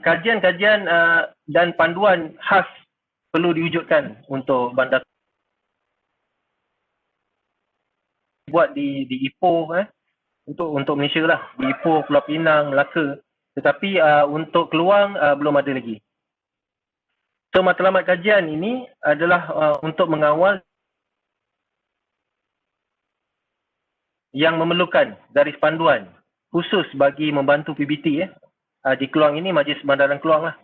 kajian-kajian dan panduan khas perlu diwujudkan untuk bandar buat di Ipoh untuk Malaysia lah, di Ipoh, Pulau Pinang, Melaka, tetapi untuk Keluang belum ada lagi. So matlamat kajian ini adalah untuk mengawal yang memerlukan garis panduan khusus bagi membantu PBT di Keluang ini, Majlis Bandaran Keluang lah.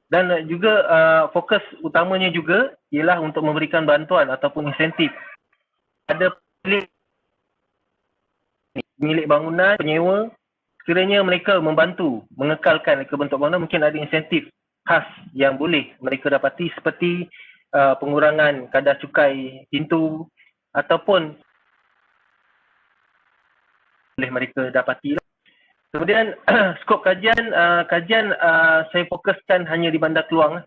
Dan juga fokus utamanya juga ialah untuk memberikan bantuan ataupun insentif pada pemilik bangunan, penyewa, sekiranya mereka membantu mengekalkan kebentuk bangunan, mungkin ada insentif khas yang boleh mereka dapati seperti pengurangan kadar cukai pintu ataupun boleh mereka dapati. Kemudian skop kajian, saya fokuskan hanya di Bandar Keluang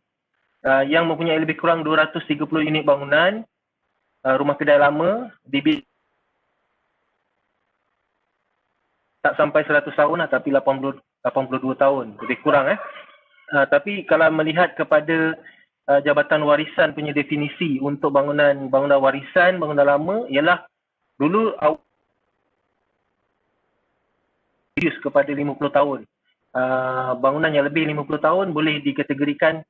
yang mempunyai lebih kurang 230 unit bangunan, rumah kedai lama, dibit tak sampai 100 tahun lah, tapi 82 tahun, lebih kurang tapi kalau melihat kepada Jabatan Warisan punya definisi untuk bangunan warisan, bangunan lama, ialah dulu kepada 50 tahun. Bangunan yang lebih 50 tahun boleh dikategorikan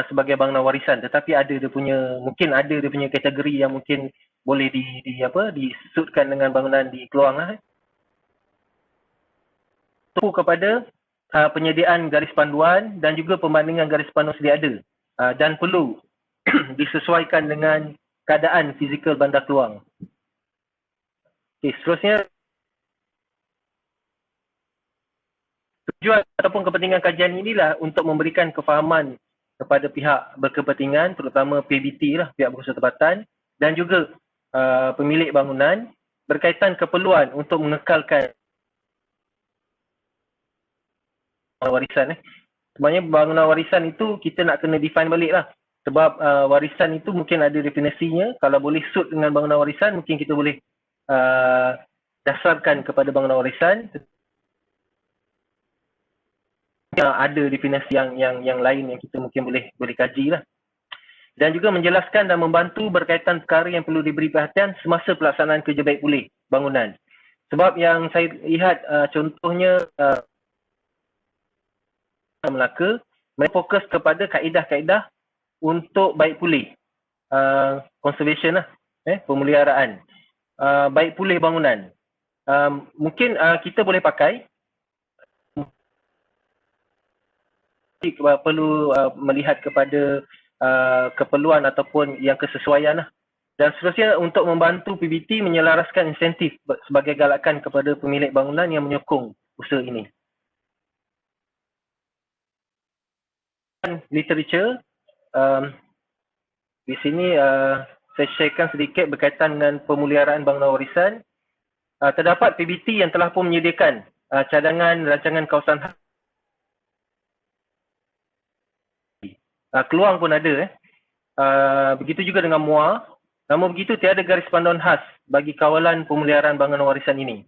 sebagai bangunan warisan, tetapi ada dia punya, mungkin ada dia punya kategori yang mungkin boleh disudkan dengan bangunan di Keluang lah. Tumpu kepada penyediaan garis panduan dan juga pembandingan garis panduan sedia ada dan perlu disesuaikan dengan keadaan fizikal Bandar Keluang. Okay, seterusnya, tujuan ataupun kepentingan kajian inilah untuk memberikan kefahaman kepada pihak berkepentingan, terutama PBT lah, pihak berkuasa tempatan, dan juga pemilik bangunan berkaitan keperluan untuk mengekalkan warisan. Sebenarnya bangunan warisan itu kita nak kena define balik lah. Sebab warisan itu mungkin ada definisinya. Kalau boleh suit dengan bangunan warisan, mungkin kita boleh dasarkan kepada bangunan warisan. Ada definisi yang lain yang kita mungkin boleh kaji lah. Dan juga menjelaskan dan membantu berkaitan perkara yang perlu diberi perhatian semasa pelaksanaan kerja baik pulih bangunan. Sebab yang saya lihat contohnya Melaka, mereka fokus kepada kaedah-kaedah untuk baik pulih, conservation lah, pemeliharaan, baik pulih bangunan. Mungkin kita boleh pakai, perlu melihat kepada keperluan ataupun yang kesesuaian lah. Dan seterusnya untuk membantu PBT menyelaraskan insentif sebagai galakan kepada pemilik bangunan yang menyokong usaha ini. Literature, di sini saya sharekan sedikit berkaitan dengan pemeliharaan bangunan warisan. Terdapat PBT yang telah pun menyediakan cadangan rancangan kawasan Keluang pun ada. Begitu juga dengan Muar. Namun begitu tiada garis panduan khas bagi kawalan pemeliharaan bangunan warisan ini.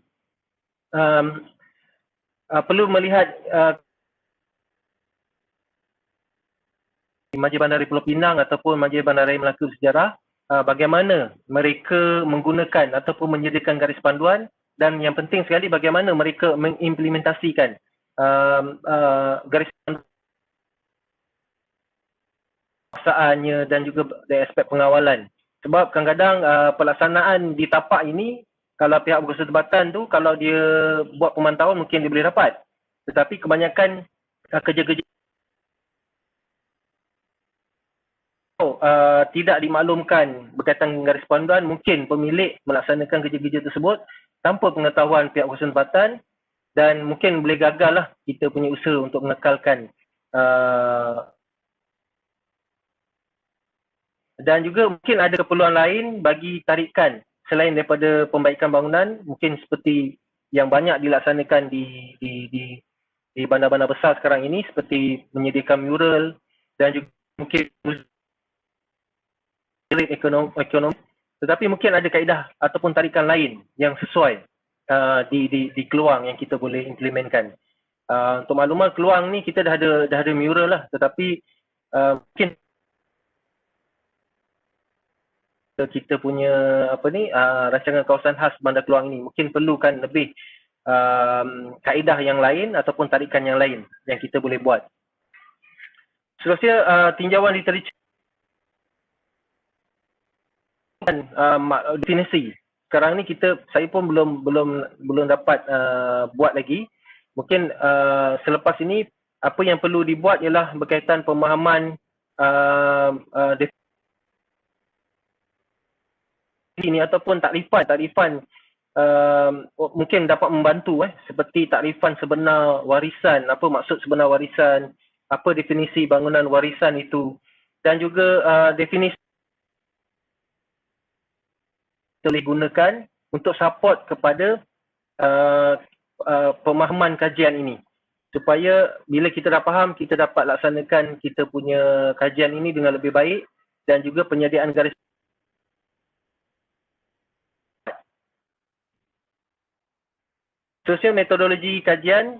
Perlu melihat Majlis Bandaraya Pulau Pinang ataupun Majlis Bandaraya Melaka Bersejarah, bagaimana mereka menggunakan ataupun menyediakan garis panduan, dan yang penting sekali bagaimana mereka mengimplementasikan garis panduan pelaksanaannya dan juga dari aspek pengawalan. Sebab kadang-kadang pelaksanaan di tapak ini, kalau pihak berkuasa tempatan tu, kalau dia buat pemantauan mungkin dia boleh dapat. Tetapi kebanyakan kerja-kerja tidak dimaklumkan berkaitan dengan garis panduan, mungkin pemilik melaksanakan kerja-kerja tersebut tanpa pengetahuan pihak berkuasa tempatan, dan mungkin boleh gagal lah kita punya usaha untuk mengekalkan. Dan juga mungkin ada keperluan lain bagi tarikan selain daripada pembaikan bangunan, mungkin seperti yang banyak dilaksanakan di bandar-bandar besar sekarang ini, seperti menyediakan mural dan juga mungkin ekonomi, tetapi mungkin ada kaedah ataupun tarikan lain yang sesuai di Keluang yang kita boleh implementkan. Untuk makluman, Keluang ni kita dah ada mural lah, tetapi mungkin kita punya rancangan kawasan khas Bandar Keluang ini mungkin perlukan lebih kaedah yang lain ataupun tarikan yang lain yang kita boleh buat. Seterusnya, tinjauan literatur definisi. Sekarang ni saya pun belum dapat buat lagi. Mungkin selepas ini apa yang perlu dibuat ialah berkaitan pemahaman ini ataupun takrifan mungkin dapat membantu seperti takrifan sebenar warisan, apa maksud sebenar warisan, apa definisi bangunan warisan itu, dan juga definisi boleh gunakan untuk support kepada pemahaman kajian ini, supaya bila kita dah faham, kita dapat laksanakan kita punya kajian ini dengan lebih baik, dan juga penyediaan garis seterusnya metodologi kajian.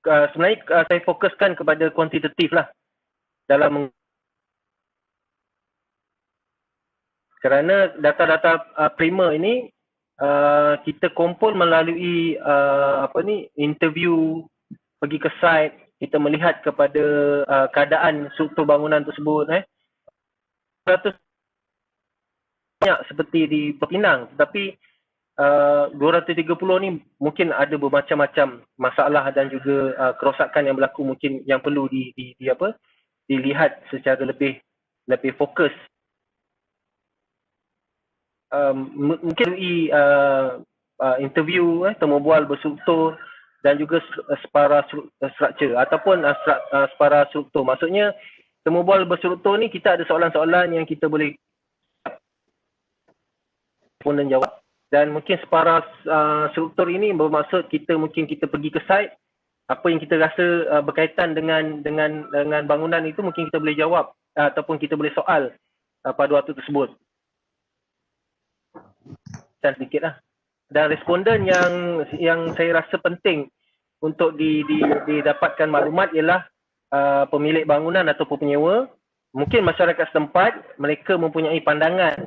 Sebenarnya saya fokuskan kepada kuantitatif lah dalam kerana data-data primer ini kita kumpul melalui interview, pergi ke site, kita melihat kepada keadaan struktur bangunan tersebut. 100 banyak seperti di Penang, tetapi 230 ni mungkin ada bermacam-macam masalah dan juga kerosakan yang berlaku, mungkin yang perlu dilihat secara lebih fokus. Mungkin interview, temu bual berstruktur dan juga separa struktur ataupun separa struktur. Maksudnya temu bual berstruktur ni kita ada soalan-soalan yang kita boleh pun dan jawab, dan mungkin separa struktur ini bermaksud kita pergi ke site, apa yang kita rasa berkaitan dengan bangunan itu mungkin kita boleh jawab ataupun kita boleh soal pada waktu tersebut. Dan sedikitlah. Dan responden yang saya rasa penting untuk didapatkan maklumat ialah pemilik bangunan ataupun penyewa, mungkin masyarakat setempat, mereka mempunyai pandangan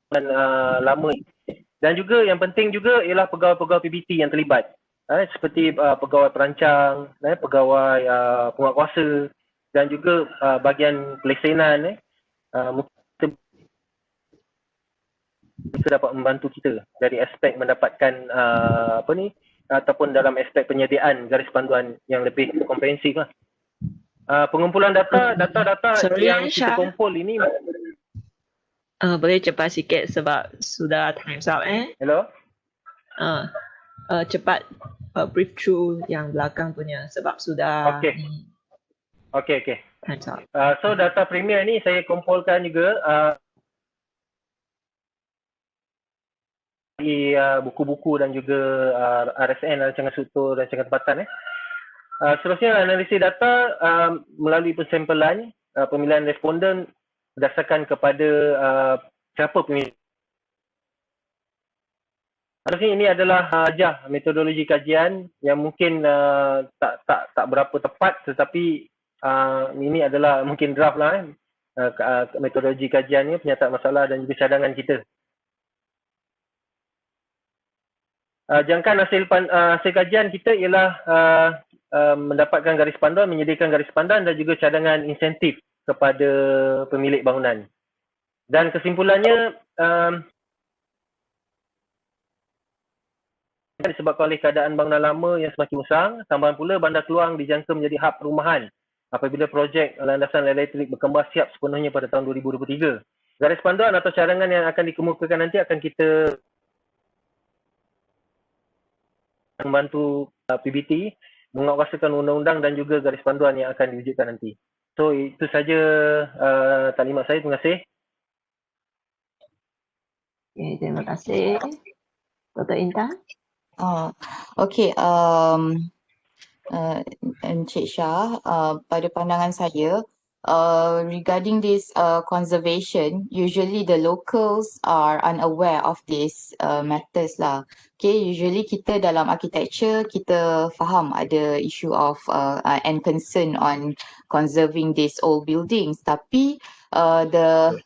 dan lama, dan juga yang penting juga ialah pegawai-pegawai PBT yang terlibat, seperti pegawai perancang, pegawai penguatkuasa dan juga bahagian pelesenan. Mungkin bisa dapat membantu kita dari aspek mendapatkan ataupun dalam aspek penyediaan garis panduan yang lebih komprehensif lah. Pengumpulan data yang kita kumpul ini boleh cepat sikit sebab sudah time's up Hello? Cepat brief through yang belakang punya sebab sudah Okay. time's up. So data premier ni saya kumpulkan juga di buku-buku dan juga RSN, rancangan struktur, rancangan tempatan. Seterusnya analisis data melalui pensampelan, pemilihan responden berdasarkan kepada siapa pemilih. Harusnya ini adalah metodologi kajian yang mungkin tak berapa tepat, tetapi ini adalah mungkin draft lah metodologi kajiannya, penyataan masalah dan juga cadangan kita. Jangkaan hasil kajian kita ialah mendapatkan garis panduan, menyediakan garis panduan dan juga cadangan insentif kepada pemilik bangunan. Dan kesimpulannya, disebabkan oleh keadaan bangunan lama yang semakin usang, tambahan pula Bandar Keluang dijangka menjadi hub perumahan apabila projek landasan elektrik berkembang siap sepenuhnya pada tahun 2023. Garis panduan atau cadangan yang akan dikemukakan nanti akan kita membantu PBT menguatkuasakan undang-undang dan juga garis panduan yang akan diwujudkan nanti. So itu saja taklimat saya. Terima kasih. Okay, terima kasih. Dr. Intan? Okay, Encik Shah, pada pandangan saya, regarding this conservation, usually the locals are unaware of these matters lah. Okay, usually kita dalam architecture, kita faham ada issue of and concern on conserving these old buildings. Tapi the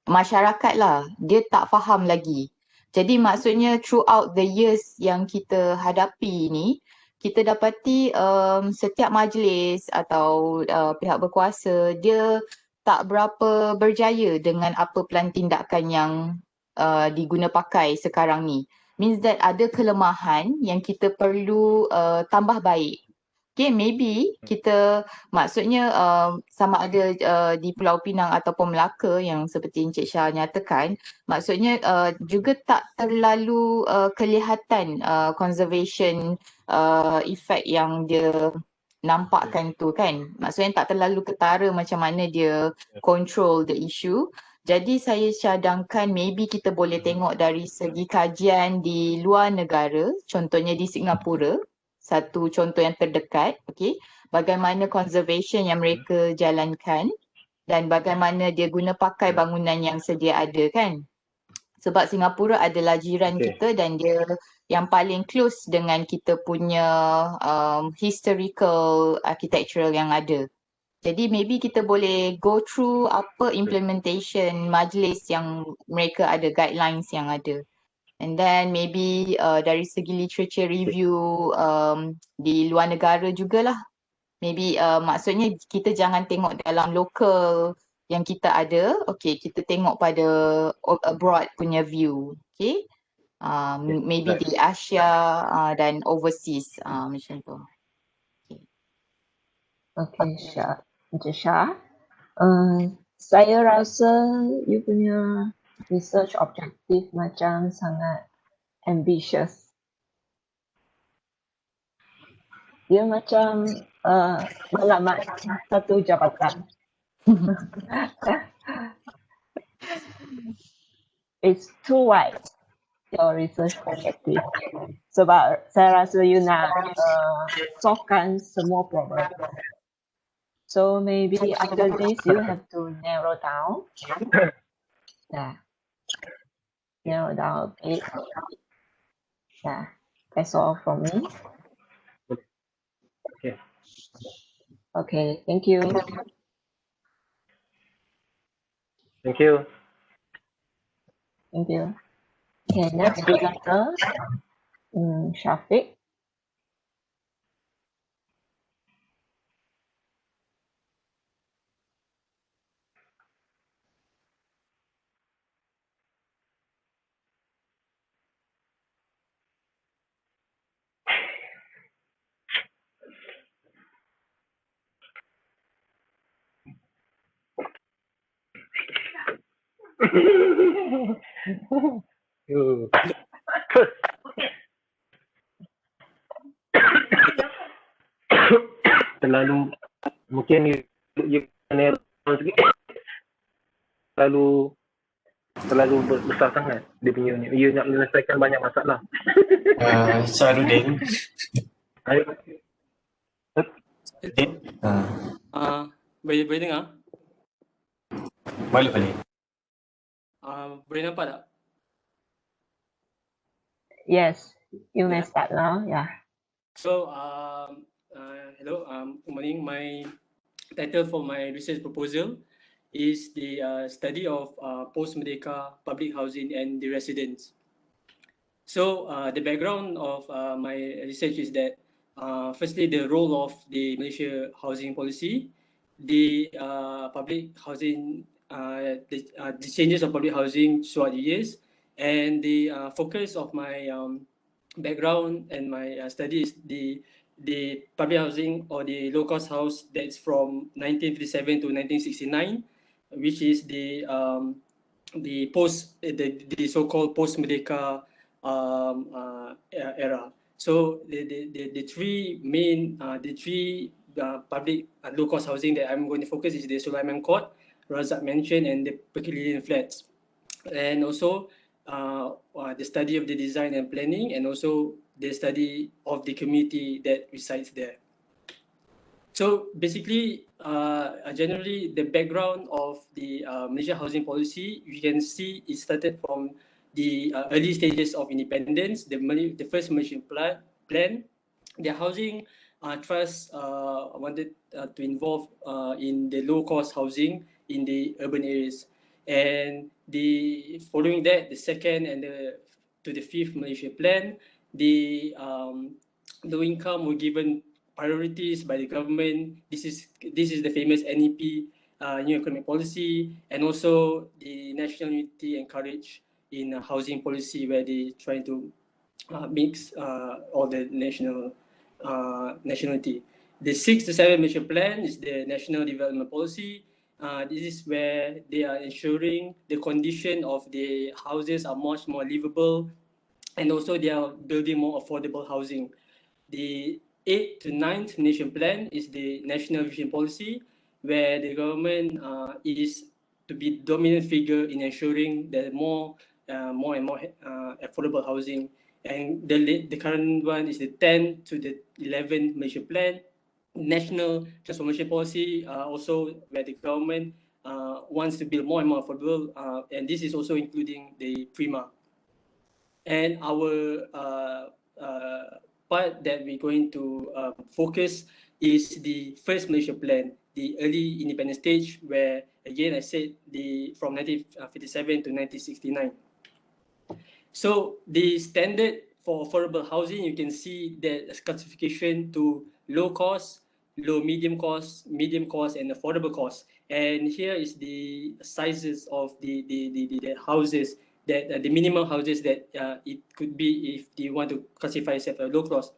masyarakat lah, dia tak faham lagi. Jadi maksudnya throughout the years yang kita hadapi ni, kita dapati setiap majlis atau pihak berkuasa dia tak berapa berjaya dengan apa pelan tindakan yang diguna pakai sekarang ni. Means that ada kelemahan yang kita perlu tambah baik. Okay, maybe kita maksudnya sama ada di Pulau Pinang ataupun Melaka yang seperti Encik Shah nyatakan, maksudnya juga tak terlalu kelihatan conservation effect yang dia nampakkan tu kan. Maksudnya tak terlalu ketara macam mana dia control the issue. Jadi saya cadangkan maybe kita boleh tengok dari segi kajian di luar negara, contohnya di Singapura, satu contoh yang terdekat, okay, bagaimana conservation yang mereka jalankan dan bagaimana dia guna pakai bangunan yang sedia ada kan. Sebab Singapura adalah jiran kita dan dia yang paling close dengan kita punya historical architectural yang ada. Jadi maybe kita boleh go through apa implementation majlis yang mereka ada, guidelines yang ada. And then maybe dari segi literature review di luar negara jugalah. Maybe maksudnya kita jangan tengok dalam local yang kita ada. Okay, kita tengok pada abroad punya view. Okay. Maybe di Asia dan overseas macam tu. Okay, Syah. Encik Shah. Saya rasa you punya research objective macam sangat ambitious. Dia macam melamat satu jabatan. It's too wide, your research objective. Sebab saya rasa you nak solvekan semua problem. So maybe after this you have to narrow down. Yeah. Narrow down a bit. Yeah. That's all from me. Okay. Okay, thank you. Thank you. Thank you. Okay, next presenter, Shafiq. Terlalu mungkin you kena sikit. terlalu besar sangat dia punya ni. You nak menyelesaikan banyak masalah. Sarudin. Ayo. Boleh dengar? Boleh. Boleh nampak tak? Yes, you may start now. Yeah. So, hello, good morning. My title for my research proposal is the study of post-Merdeka public housing and the residents. So, the background of my research is that firstly, the role of the Malaysia housing policy, the public housing, the changes of public housing throughout the years, and the focus of my background and my study is the public housing or the low-cost house that's from 1957 to 1969, which is the so-called post-Merdeka era. So the three main public low-cost housing that I'm going to focus is the Sulaiman Court, Razak Mansion, and the Pekilian flats. and also the study of the design and planning, and also the study of the community that resides there. So basically, generally the background of the Malaysia housing policy, you can see it started from the early stages of independence. The first Malaysian plan, the housing trust wanted to involve in the low cost housing in the urban areas, and the following that, the second and the fifth Malaysia plan, the low income were given priorities by the government. This is the famous NEP, new economic policy, and also the national unity and courage in housing policy, where they try to mix all the nationality. The 6 to 7 Malaysia plan is the national development policy. This is where they are ensuring the condition of the houses are much more livable, and also they are building more affordable housing. The 8th to 9th Nation Plan is the national vision policy, where the government is to be dominant figure in ensuring that more and more affordable housing. And the current one is the 10th to the 11th Malaysia Plan, national transformation policy, also where the government wants to build more and more affordable, and this is also including the Prima. And our part that we're going to focus is the first Malaysia plan, the early independence stage, where again I said from 1957 to 1969. So the standard for affordable housing, you can see that classification to low cost, low medium cost, and affordable cost. And here is the sizes of the houses that the minimum houses that it could be if they want to classify itself as low cost.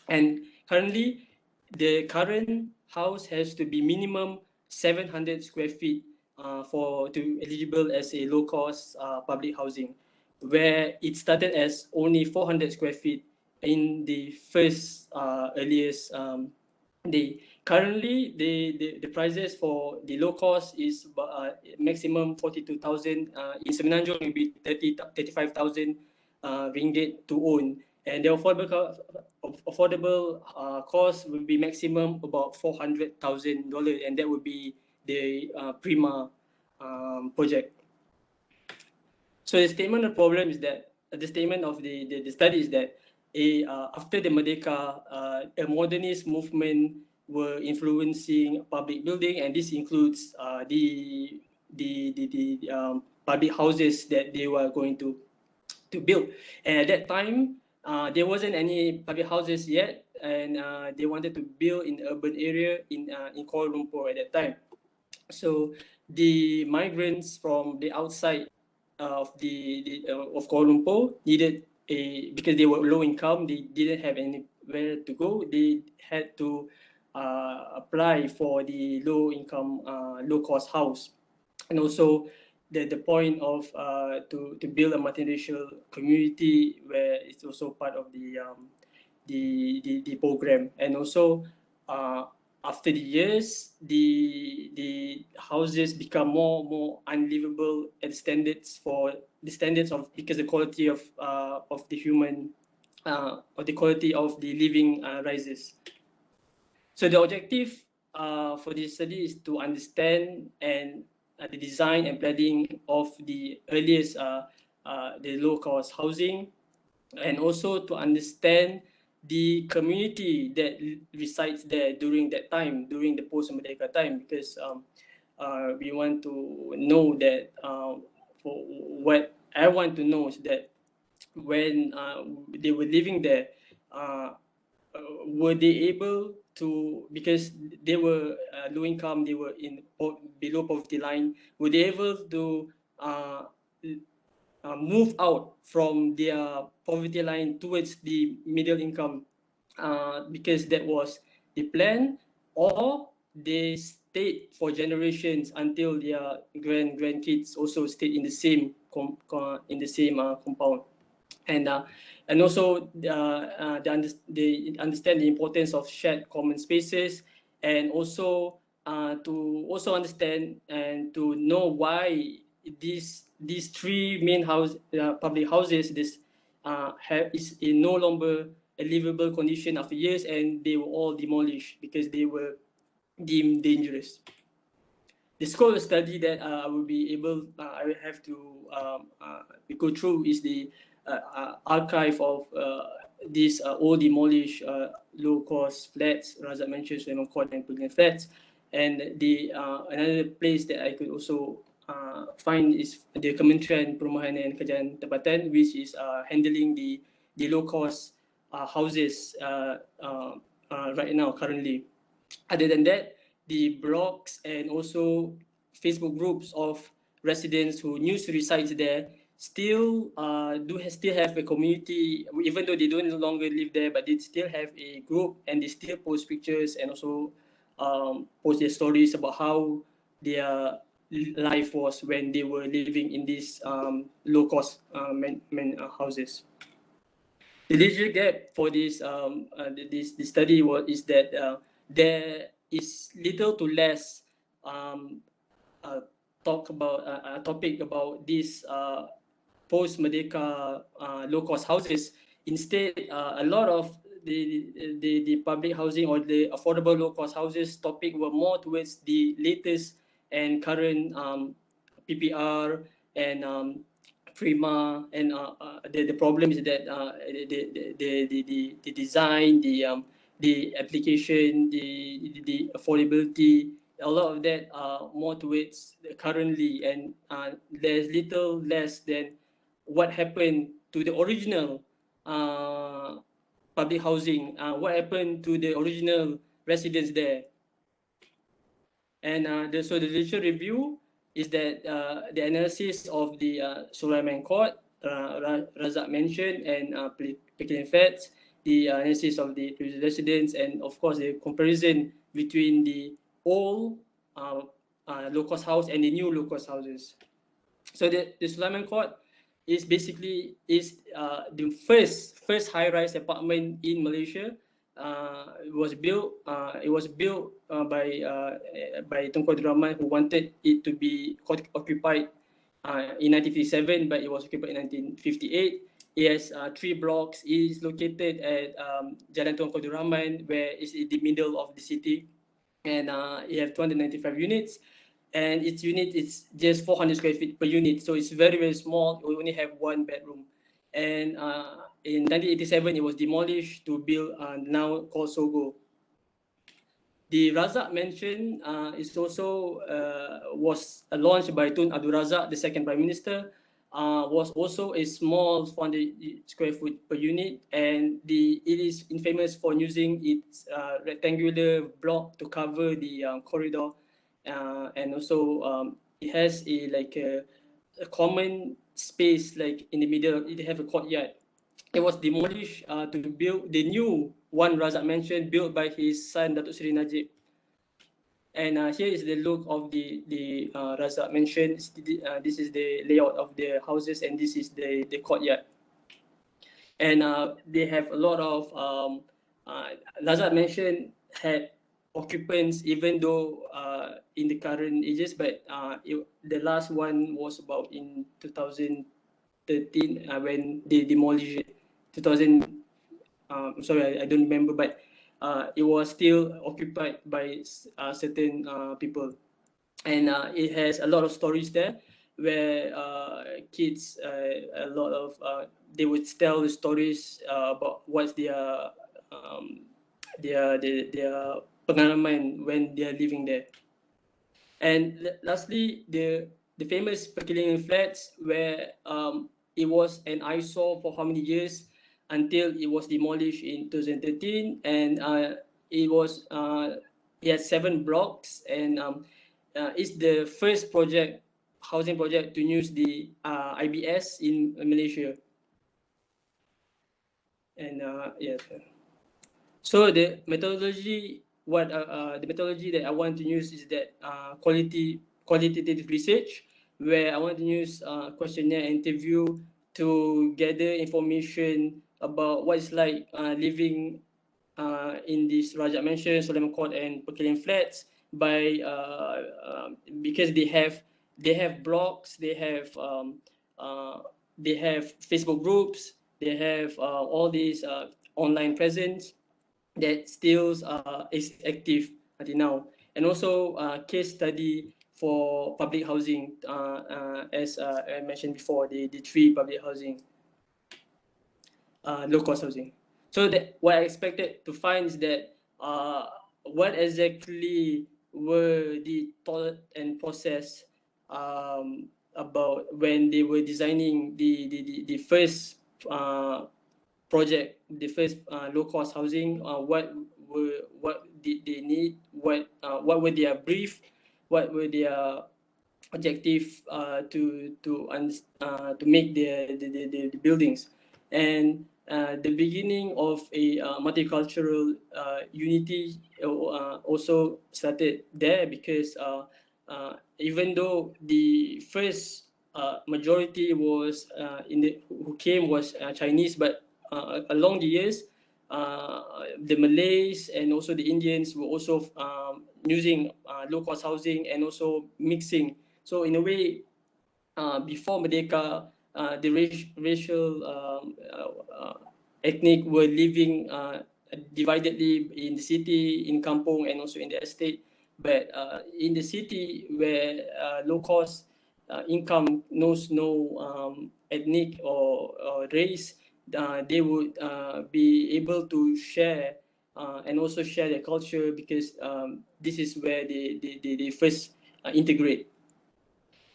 And currently, the current house has to be minimum 700 square feet to eligible as a low cost public housing, where it started as only 400 square feet in the first earliest day. Currently, the prices for the low cost is maximum 42,000. In Semenanjung, it will be 35,000 ringgit to own. And the affordable cost will be maximum about $400,000, and that would be the Prima project. So the statement of problem is that the statement of the study is that after the Merdeka, a modernist movement were influencing public building, and this includes the public houses that they were going to build. And at that time, there wasn't any public houses yet, and they wanted to build in the urban area in Kuala Lumpur at that time. So the migrants from the outside of of Kuala Lumpur needed because they were low income, they didn't have anywhere to go. They had to apply for the low income, low cost house, and also the point of to build a multiracial community where it's also part of the program. And also after the years, the houses become more unlivable at standards of because the quality of the human or the quality of the living rises. So the objective for this study is to understand and the design and planning of the earliest the low cost housing, and also to understand the community that resides there during that time, during the post-Merdeka time, because we want to know that for what I want to know is that when they were living there, were they able to, because they were low income, they were below poverty line, were they able to move out from their poverty line towards the middle income, because that was the plan, or they stayed for generations until their grandkids also stayed in the same compound. And also they understand the importance of shared common spaces, and also to also understand and to know why these three main public houses is in no longer a livable condition after years, and they were all demolished because they were deemed dangerous. The scope of study that I will have to go through is the archive of these old demolished low-cost flats, Razak mentioned, Sulaiman Court and Pavilion flats. And the another place that I could also find is the Kementerian Perumahan and Kerjayaan Tempatan, which is handling the low-cost houses right now, currently. Other than that, the blogs and also Facebook groups of residents who used to reside there still still have a community, even though they don't no longer live there, but they still have a group and they still post pictures and also post their stories about how their life was when they were living in these low cost houses. The digital gap for this study is that there is little to less topic about these post Merdeka low cost houses. Instead, a lot of the public housing or the affordable low cost houses topic were more towards the latest and current PPR and Prima, and the problem is that the design, the application, the affordability, a lot of that are more towards currently, and there's little less than what happened to the original public housing, what happened to the original residents there. And so the literature review is that the analysis of the Sulaiman Court, Razak mentioned, and Pavilion flats, the analysis of the residents, and of course the comparison between the old low-cost house and the new low-cost houses. So the Sulaiman Court is basically the first high-rise apartment in Malaysia. It was built by Tunku Abdul Rahman, who wanted it to be occupied in 1957, but it was occupied in 1958. It has 3 blocks. It is located at Jalan Tunku Abdul Rahman, where it's in the middle of the city, and it has 295 units. And its unit is just 400 square feet per unit, so it's very, very small. We only have 1 bedroom. And in 1987, it was demolished to build now called Sogo. The Razak mentioned is also was launched by Tun Abdul Razak, the second Prime Minister. Was also a small 400 square foot per unit, and it is infamous for using its rectangular block to cover the corridor, and also it has a common space, like in the middle. It have a courtyard. It was demolished to build the new one Razak mentioned, built by his son Datuk Seri Najib. And here is the look of the Razak mentioned. This is the layout of the houses, and this is the courtyard. And they have a lot of Razak mentioned had occupants, even though in the current ages, but the last one was about in 2013 when they demolished it. 2000, sorry, I don't remember, but it was still occupied by certain people. And it has a lot of stories there where kids, a lot of, they would tell the stories about what's their pengalaman when they are living there. And lastly, the famous Pavilion flats, where it was an eyesore for how many years until it was demolished in 2013, and it had 7 blocks, and it's the first housing project to use the IBS in Malaysia. And yes, so the methodology that I want to use is that qualitative research, where I want to use questionnaire interview to gather information about what it's like living in this Razak mentioned, Sulaiman Court and Pavilion flats, by because they have they have blogs, they have Facebook groups, they have all these online presence that still is active until now. And also case study for public housing, as I mentioned before, the three public housing, low cost housing. So that what I expected to find is that what exactly were the thought and process about when they were designing the first project, the first low cost housing. What did they need? What were their brief? What were their objective to make the buildings, and the beginning of a multicultural unity also started there, because even though the first majority was who came was Chinese, but along the years the Malays and also the Indians were also using low cost housing and also mixing. So in a way, before Merdeka, the racial ethnic were living dividedly in the city, in kampong, and also in the estate. But in the city, where low cost income knows no ethnic or race, they would be able to share and also share their culture, because this is where they first integrate.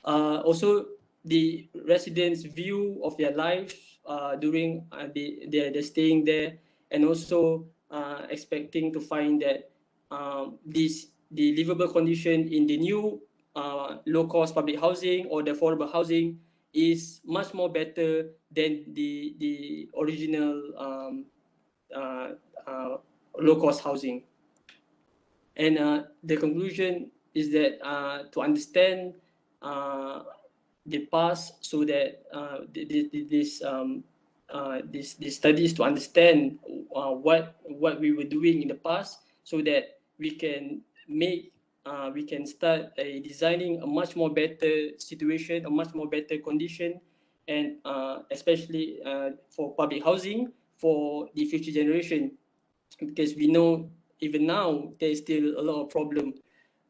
Also, the residents' view of their life during they're staying there, and also expecting to find that the livable condition in the new low-cost public housing or the affordable housing is much more better than the original low-cost housing. And the conclusion is that to understand the past, so that these studies to understand what we were doing in the past, so that we can start designing a much more better situation, a much more better condition, and especially for public housing for the future generation, because we know even now there's still a lot of problem.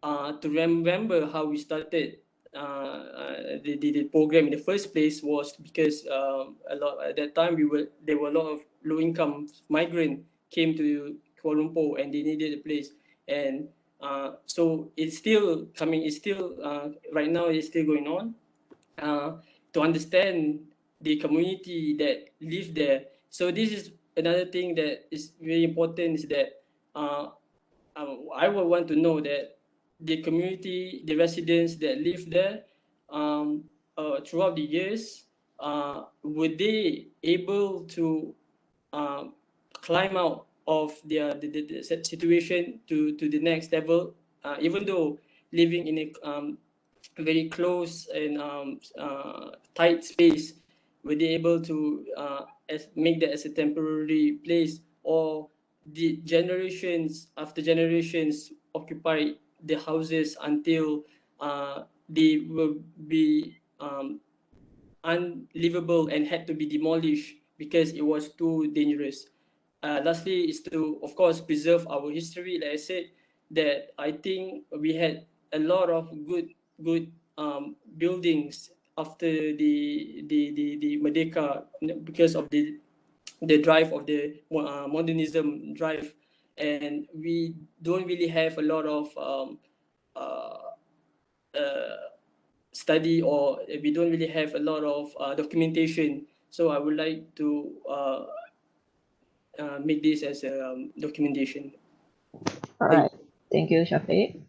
To remember how we started the program in the first place was because a lot at that time there were a lot of low income migrant came to Kuala Lumpur, and they needed a place, and so it's still coming. It's still right now. It's still going on. To understand the community that live there. So this is another thing that is very important, is that I would want to know that the community, the residents that live there, throughout the years, were they able to climb out of the situation to the next level, even though living in a very close and tight space, were they able to make that as a temporary place, or the generations after generations occupy the houses until they will be unlivable and had to be demolished because it was too dangerous. Lastly, is to, of course, preserve our history. Like I said, that I think we had a lot of good buildings after the Merdeka, because of the drive of the modernism drive, and we don't really have a lot of study, or we don't really have a lot of documentation. So I would like to make this as a documentation. All right. Thank you, Shafiq.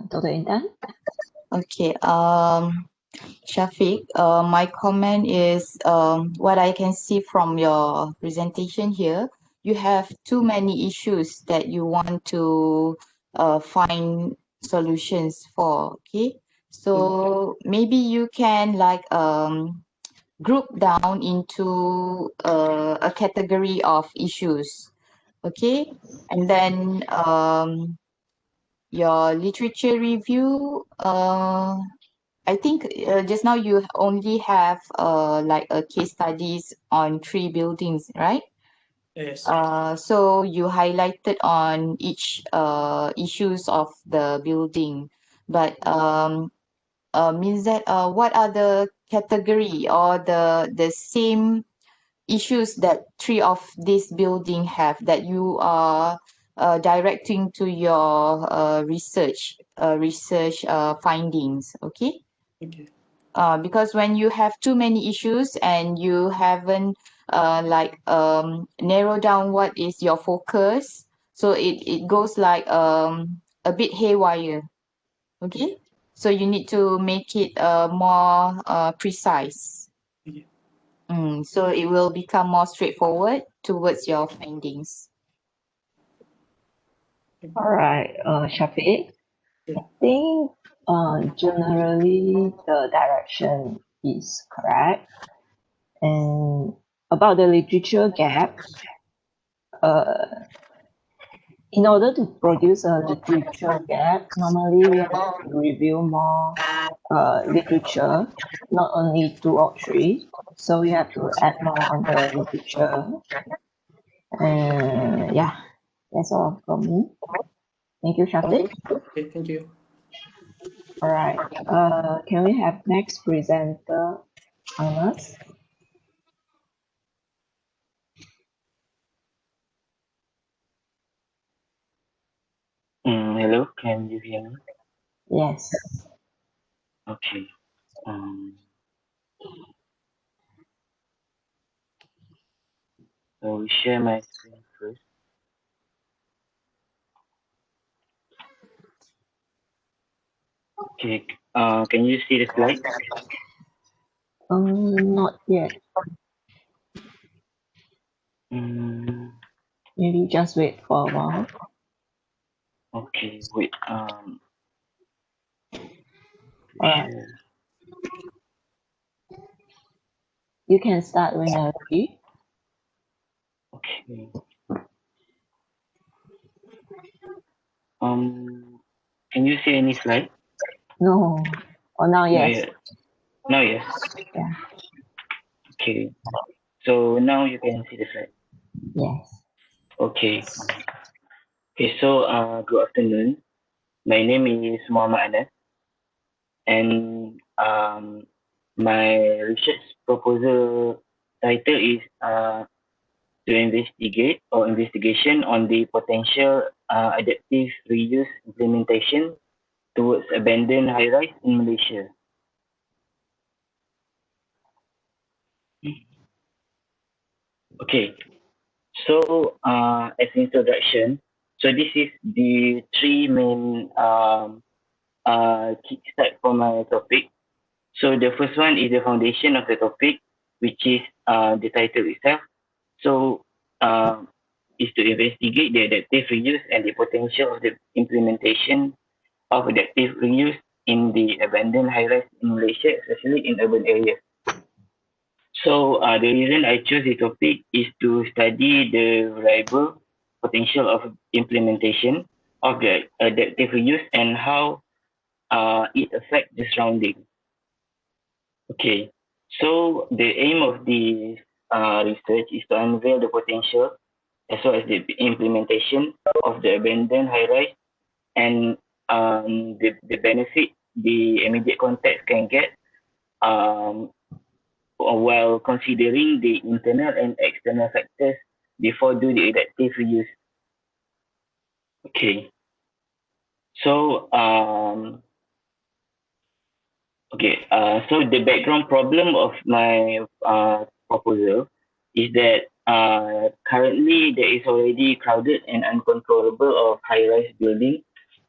Dr. Intan? Okay. Shafiq, my comment is what I can see from your presentation here. You have too many issues that you want to find solutions for. Okay, so maybe you can like group down into a category of issues. Okay, and then your literature review, I think just now you only have like a case studies on 3 buildings, right? Yes. So you highlighted on each issues of the building, but means that what are the category or the same issues that 3 of this building have that you are directing to your research findings, okay? Okay. Because when you have too many issues and you haven't narrow down what is your focus, so it goes like a bit haywire, okay? So you need to make it more precise. Okay. So it will become more straightforward towards your findings. All right, Shafiq. Yeah. I think generally the direction is correct. And about the literature gap, in order to produce a literature gap, normally we have to review more literature, not only 2 or 3. So we have to add more on the literature. Yeah, that's all from me. Thank you, Shafiq. Okay, thank you. All right. Can we have next presenter, Anas? Hello, can you hear me? Yes. Okay. So we share my screen first. Okay. Can you see the slide? Not yet. Mm, Maybe just wait for a while. okay. Wait. All right. Share. You can start when you're ready. Okay. Can you see any slide? No. Oh, now No, yes. yet. No, yes. Yeah. Okay. So now you can see the slide. Yes. Okay. Okay. So good afternoon. My name is Muhammad Anas, and my research proposal title is to investigate or investigation on the potential adaptive reuse implementation towards abandoned high-rise in Malaysia. Okay, so as introduction, so this is the 3 main kickstart for my topic. So the first one is the foundation of the topic, which is the title itself. So is to investigate the adaptive reuse and the potential of the implementation of adaptive reuse in the abandoned high-rise in Malaysia, especially in urban areas. So the reason I chose the topic is to study the reliable potential of implementation of the adaptive reuse and how it affects the surrounding. Okay, so the aim of this research is to unveil the potential as well as the implementation of the abandoned high-rise and the benefit the immediate context can get um, while considering the internal and external factors before do the adaptive reuse. Okay, so so the background problem of my proposal is that currently there is already crowded and uncontrollable of high-rise building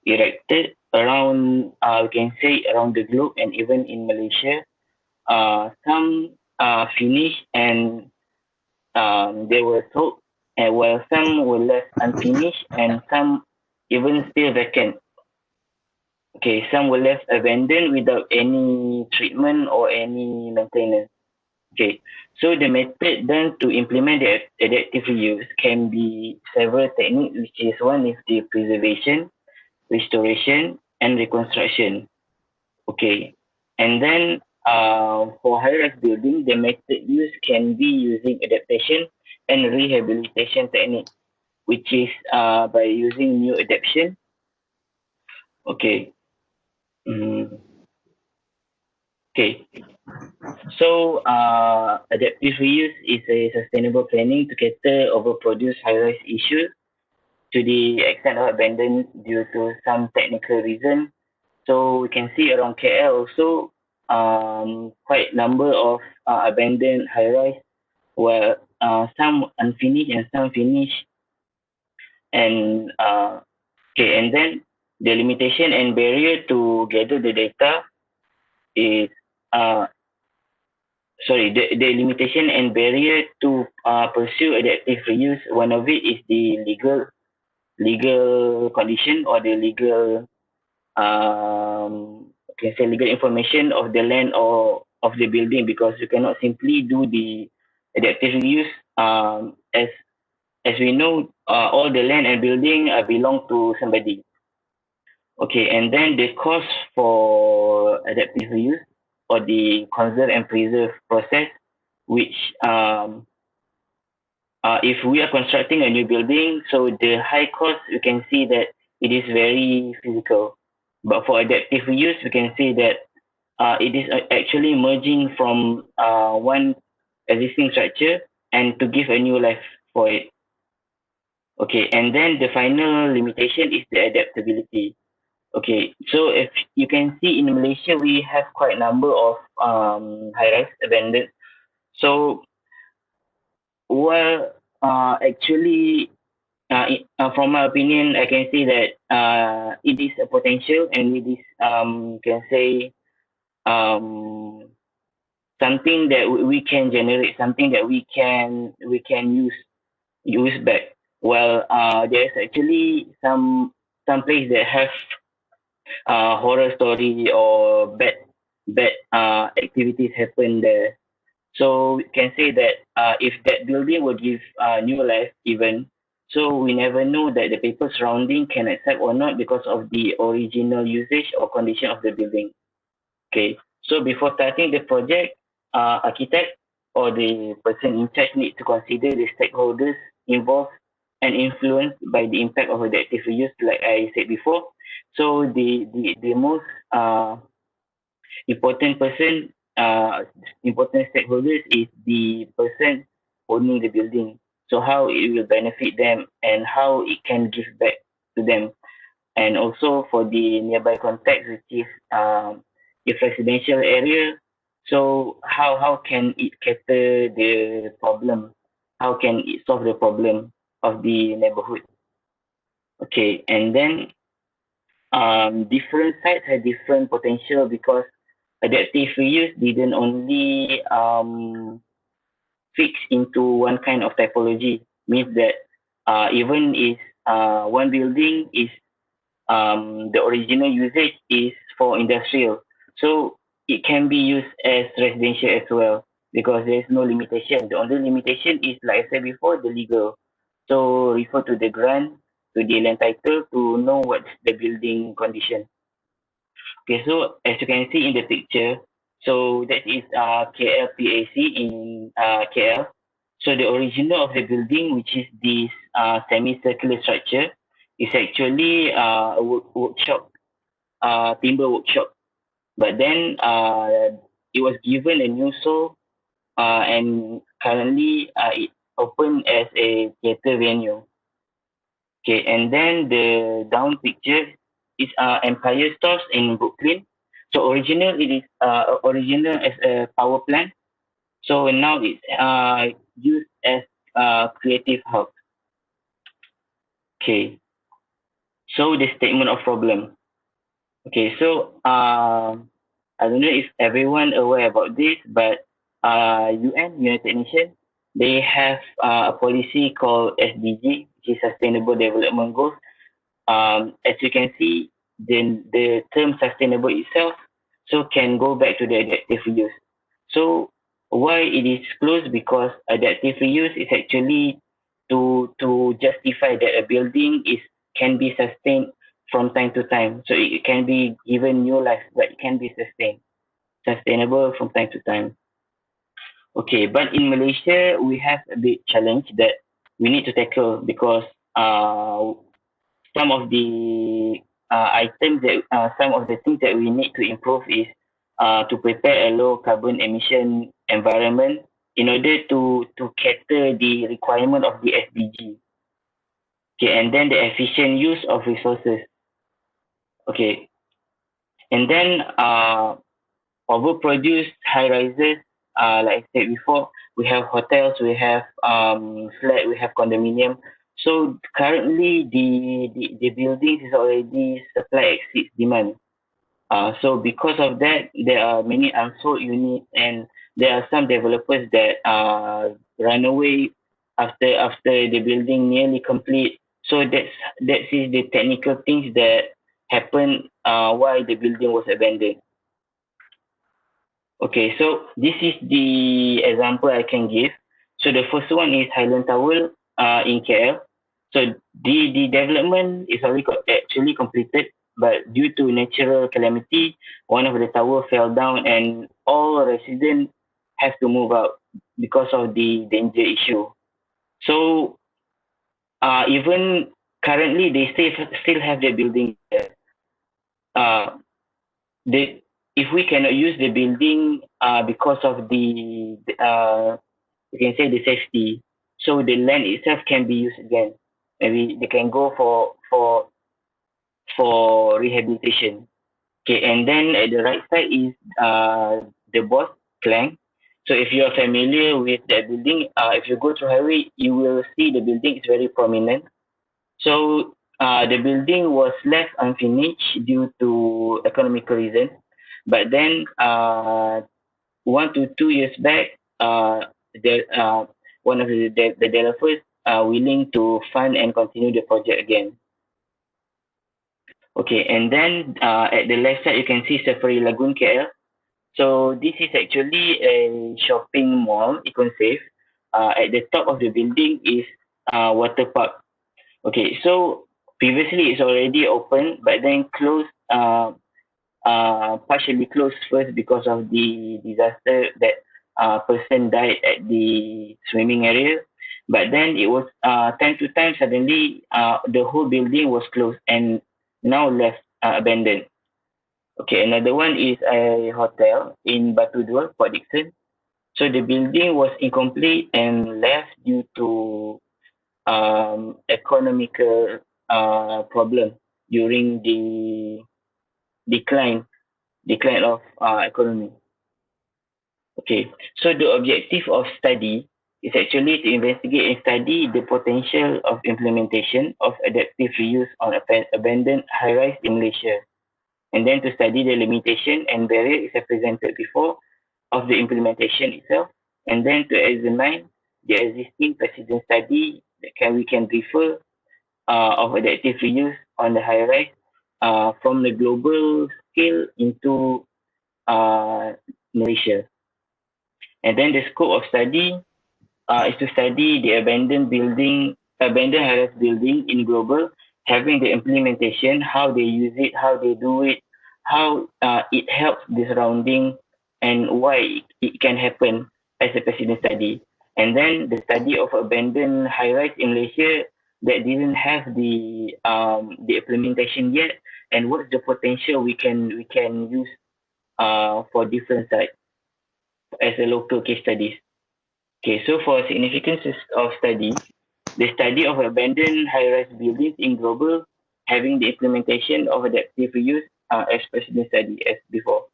erected around, we can say around the globe and even in Malaysia. Some finished and they were sold, and while some were left unfinished and some even still vacant. Okay, some were left abandoned without any treatment or any maintenance. Okay, so the method done to implement the adaptive reuse can be several techniques, which is one is the preservation, restoration, and reconstruction. Okay, And then for high-rise building, the method used can be using adaptation and rehabilitation technique, which is by using new adaptation. Okay. Okay. So adaptive reuse is a sustainable planning to cater overproduced high-rise issues to the extent of abandoned due to some technical reason. So we can see around KL also quite number of abandoned high-rise where some unfinished and some finished. And okay, and then the limitation and barrier to gather the data is uh, the limitation and barrier to pursue adaptive reuse. One of it is the legal condition or the legal can say legal information of the land or of the building, because you cannot simply do the adaptive reuse as we know all the land and building belong to somebody. Okay, and then the cost for adaptive reuse or the conserve and preserve process, which if we are constructing a new building, so the high cost, we can see that it is very physical. But for adaptive reuse, we can see that it is actually merging from one existing structure and to give a new life for it. Okay, and then the final limitation is the adaptability. Okay, so if you can see in Malaysia, we have quite a number of high-rise abandoned. So, well, actually, from my opinion, I can say that it is a potential and it is can say something that we can generate, something that we can use back. Well, there's actually some place that have horror story or bad activities happen there. So we can say that if that building will give new life even, so we never know that the people surrounding can accept or not because of the original usage or condition of the building. Okay, so before starting the project, architect or the person in charge need to consider the stakeholders involved and influenced by the impact of adaptive reuse, like I said before. So the most important person, important stakeholders is the person owning the building. So how it will benefit them and how it can give back to them. And also for the nearby context, which is if residential area, so how can it cater the problem? How can it solve the problem of the neighborhood? Okay, and then different sites have different potential because adaptive reuse didn't only fix into one kind of typology. Means that even if one building is the original usage is for industrial, so it can be used as residential as well because there is no limitation. The only limitation is, like I said before, the legal. So refer to the grant, to the land title to know what's the building condition. Okay, so as you can see in the picture, so that is KLPAC in KL. So the original of the building, which is this semicircular structure, is actually a workshop, timber workshop. But then it was given a new soul, and currently it open as a theater venue. Okay, and then the down picture is Empire Stores in Brooklyn. So original it is original as a power plant. So now it's used as creative hub. Okay, so the statement of problem. Okay, so I don't know if everyone aware about this, but UN, United Nations, they have a policy called SDG, which is Sustainable Development Goals. As you can see, the term sustainable itself so can go back to the adaptive reuse. So why it is closed? Because adaptive reuse is actually to justify that a building is can be sustained from time to time. So it can be given new life, but it can be sustained. sustainable from time to time. Okay, but in Malaysia, we have a big challenge that we need to tackle because some of the items that some of the things that we need to improve is to prepare a low carbon emission environment in order to cater the requirement of the SDG. Okay, and then the efficient use of resources. Okay, and then overproduced high rises. Like I said before, we have hotels, we have flat, we have condominium. So currently, the buildings is already supply exceeds demand. So because of that, there are many unsold units, and there are some developers that run away after the building nearly complete. So that is the technical things that happen why the building was abandoned. Okay, so this is the example I can give. So the first one is Highland Tower in KL. So the development is already actually completed, but due to natural calamity, one of the tower fell down and all residents have to move out because of the danger issue. So even currently, they still have the building there. The if we cannot use the building because of the you can say the safety, so the land itself can be used again. Maybe they can go for rehabilitation. Okay, and then at the right side is the boss clan. So if you are familiar with that building, if you go to highway, you will see the building is very prominent. So the building was left unfinished due to economical reasons. But then 1 to 2 years back, one of the developers are willing to fund and continue the project again. Okay, and then at the left side, you can see Safari Lagoon KL. So this is actually a shopping mall, EconSafe. At the top of the building is water park. Okay, so previously it's already open, but then closed, partially closed first because of the disaster that person died at the swimming area. But then it was time to time suddenly the whole building was closed and now left abandoned. Okay, another one is a hotel in Batu Dua, Port Dickson. So the building was incomplete and left due to economical problem during the decline of economy. Okay, so the objective of study is actually to investigate and study the potential of implementation of adaptive reuse on abandoned high-rise in Malaysia, and then to study the limitation and barrier is presented before of the implementation itself, and then to examine the existing precedent study that we can refer of adaptive reuse on the high rise from the global scale into Malaysia. And then the scope of study is to study the abandoned high-rise building in global, having the implementation, how they use it, how they do it, how it helps the surrounding, and why it can happen as a precedent study. And then the study of abandoned high-rise in Malaysia that didn't have the implementation yet, and what's the potential we can use for different sites as a local case studies. Okay, so for significance of study, the study of abandoned high-rise buildings in global, having the implementation of adaptive reuse as precedent study as before.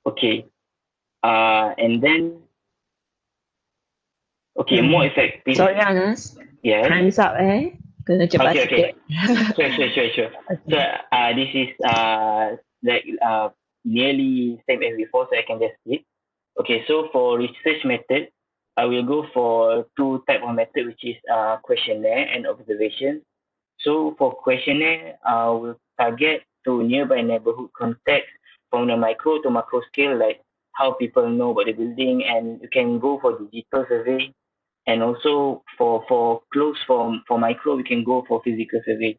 Okay, and then more effective. Sorry, Anas. Yes. Time's up, eh? Kena cepat Okay. sikit. Sure. So this is like nearly same as before, so I can just skip. Okay, so for research method, I will go for two type of method, which is questionnaire and observation. So for questionnaire, we'll target to nearby neighborhood context from the micro to macro scale, like how people know about the building, and you can go for digital survey. And also for close for micro, we can go for physical survey.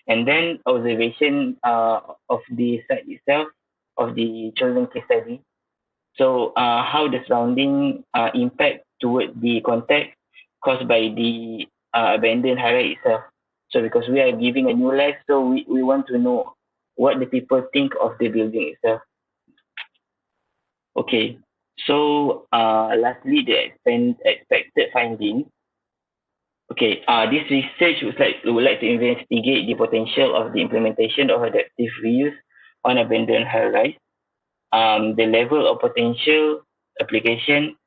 And then observation of the site itself, of the chosen case study. So how the surrounding impact toward the context caused by the abandoned highway itself. So because we are giving a new life, so we want to know what the people think of the building itself. Okay, so lastly, the expected findings. Okay, this research would like to investigate the potential of the implementation of adaptive reuse on abandoned high-rise. The level of potential application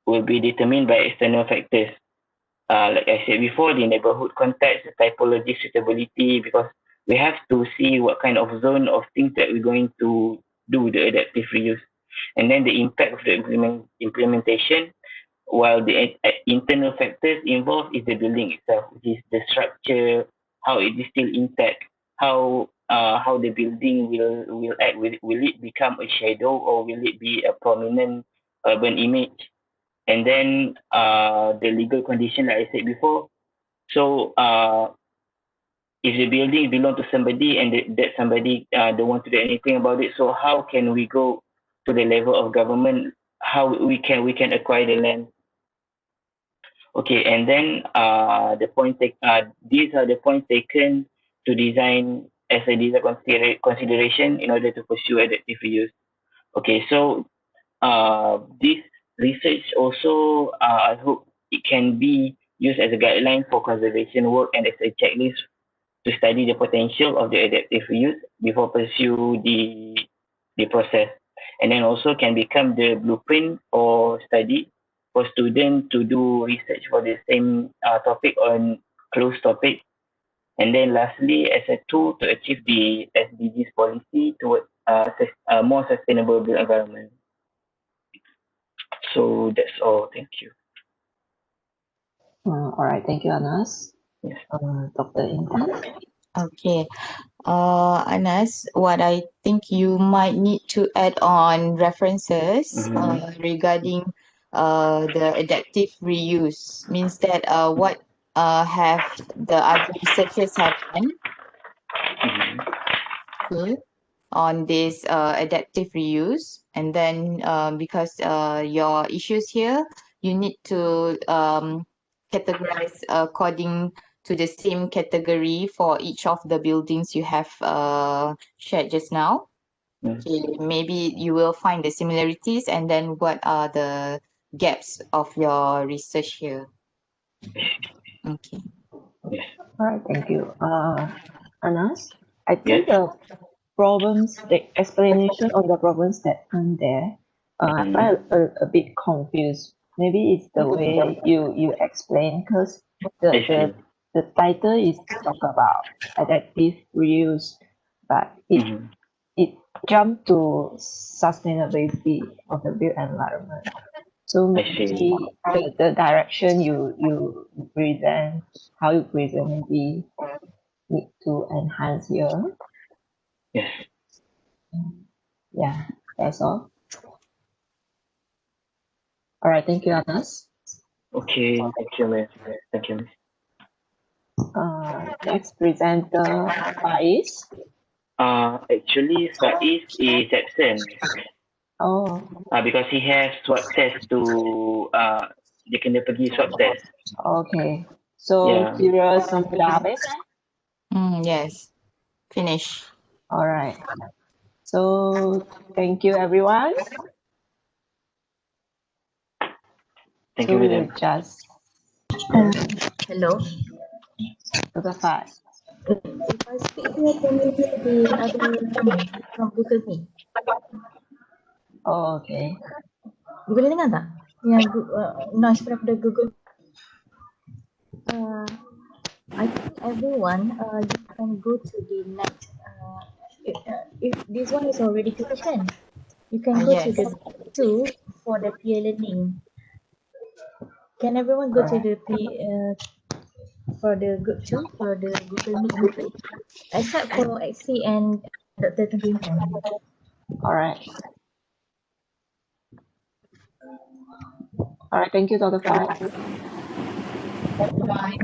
will be determined by external factors. Like I said before, the neighborhood context, the typology, suitability, because we have to see what kind of zone of things that we're going to do the adaptive reuse. And then the impact of the implementation, while the internal factors involved is the building itself, which is the structure, how it is still intact, how the building will act. Will it become a shadow or will it be a prominent urban image? And then the legal condition, like I said before. So if the building belong to somebody and that somebody don't want to do anything about it, so how can we go to the level of government? How we can acquire the land? Okay, and then these are the points taken to design as a design consideration in order to pursue adaptive reuse. Okay, so this research also, I hope it can be used as a guideline for conservation work and as a checklist to study the potential of the adaptive reuse before pursue the process. And then also can become the blueprint or study for students to do research for the same topic on closed topic. And then lastly, as a tool to achieve the SDGs policy towards a more sustainable built environment. So that's all. Thank you. All right, thank you, Anas. Yes. Dr. Intan. Okay. Anas, what I think you might need to add on references regarding the adaptive reuse means that what have the other researchers have done, okay, on this adaptive reuse, and then because your issues here, you need to categorize according to the same category for each of the buildings you have shared just now. Okay, maybe you will find the similarities and then what are the gaps of your research here. Okay. Yes. All right, thank you. Anas, I think Yes. the problems, the explanation of the problems that aren't there, I find a bit confused. Maybe it's the way you explain, because the title is talk about adaptive reuse, but it jumped to sustainability of the built environment. So maybe the direction you present, how you present, maybe need to enhance here. Yes. Yeah, that's all. All right, thank you, Anas. Okay, thank you, Miss. Thank you, Miss. Next presenter, Faiz. Actually, Faiz is absent. Oh. Because he has swab test to dia kena pergi swab test. Okay. So Yeah. Kira semua dah habis? Yes. Finish. All right. So thank you, everyone. Thank you, madam. Just hello. Dr. Fat. If I speak here, can you hear the other from Google Meet? Oh, okay. Boleh dengar tak? Yang noise daripada Google. I think everyone, you can go to the next. If this one is already taken, you can go to the two for the peer learning. Can everyone go to the for the group 2 for the Google Meet, except for XC and Dr. Tunjunkan. All right. All right. Thank you, Dr. Fat. Bye.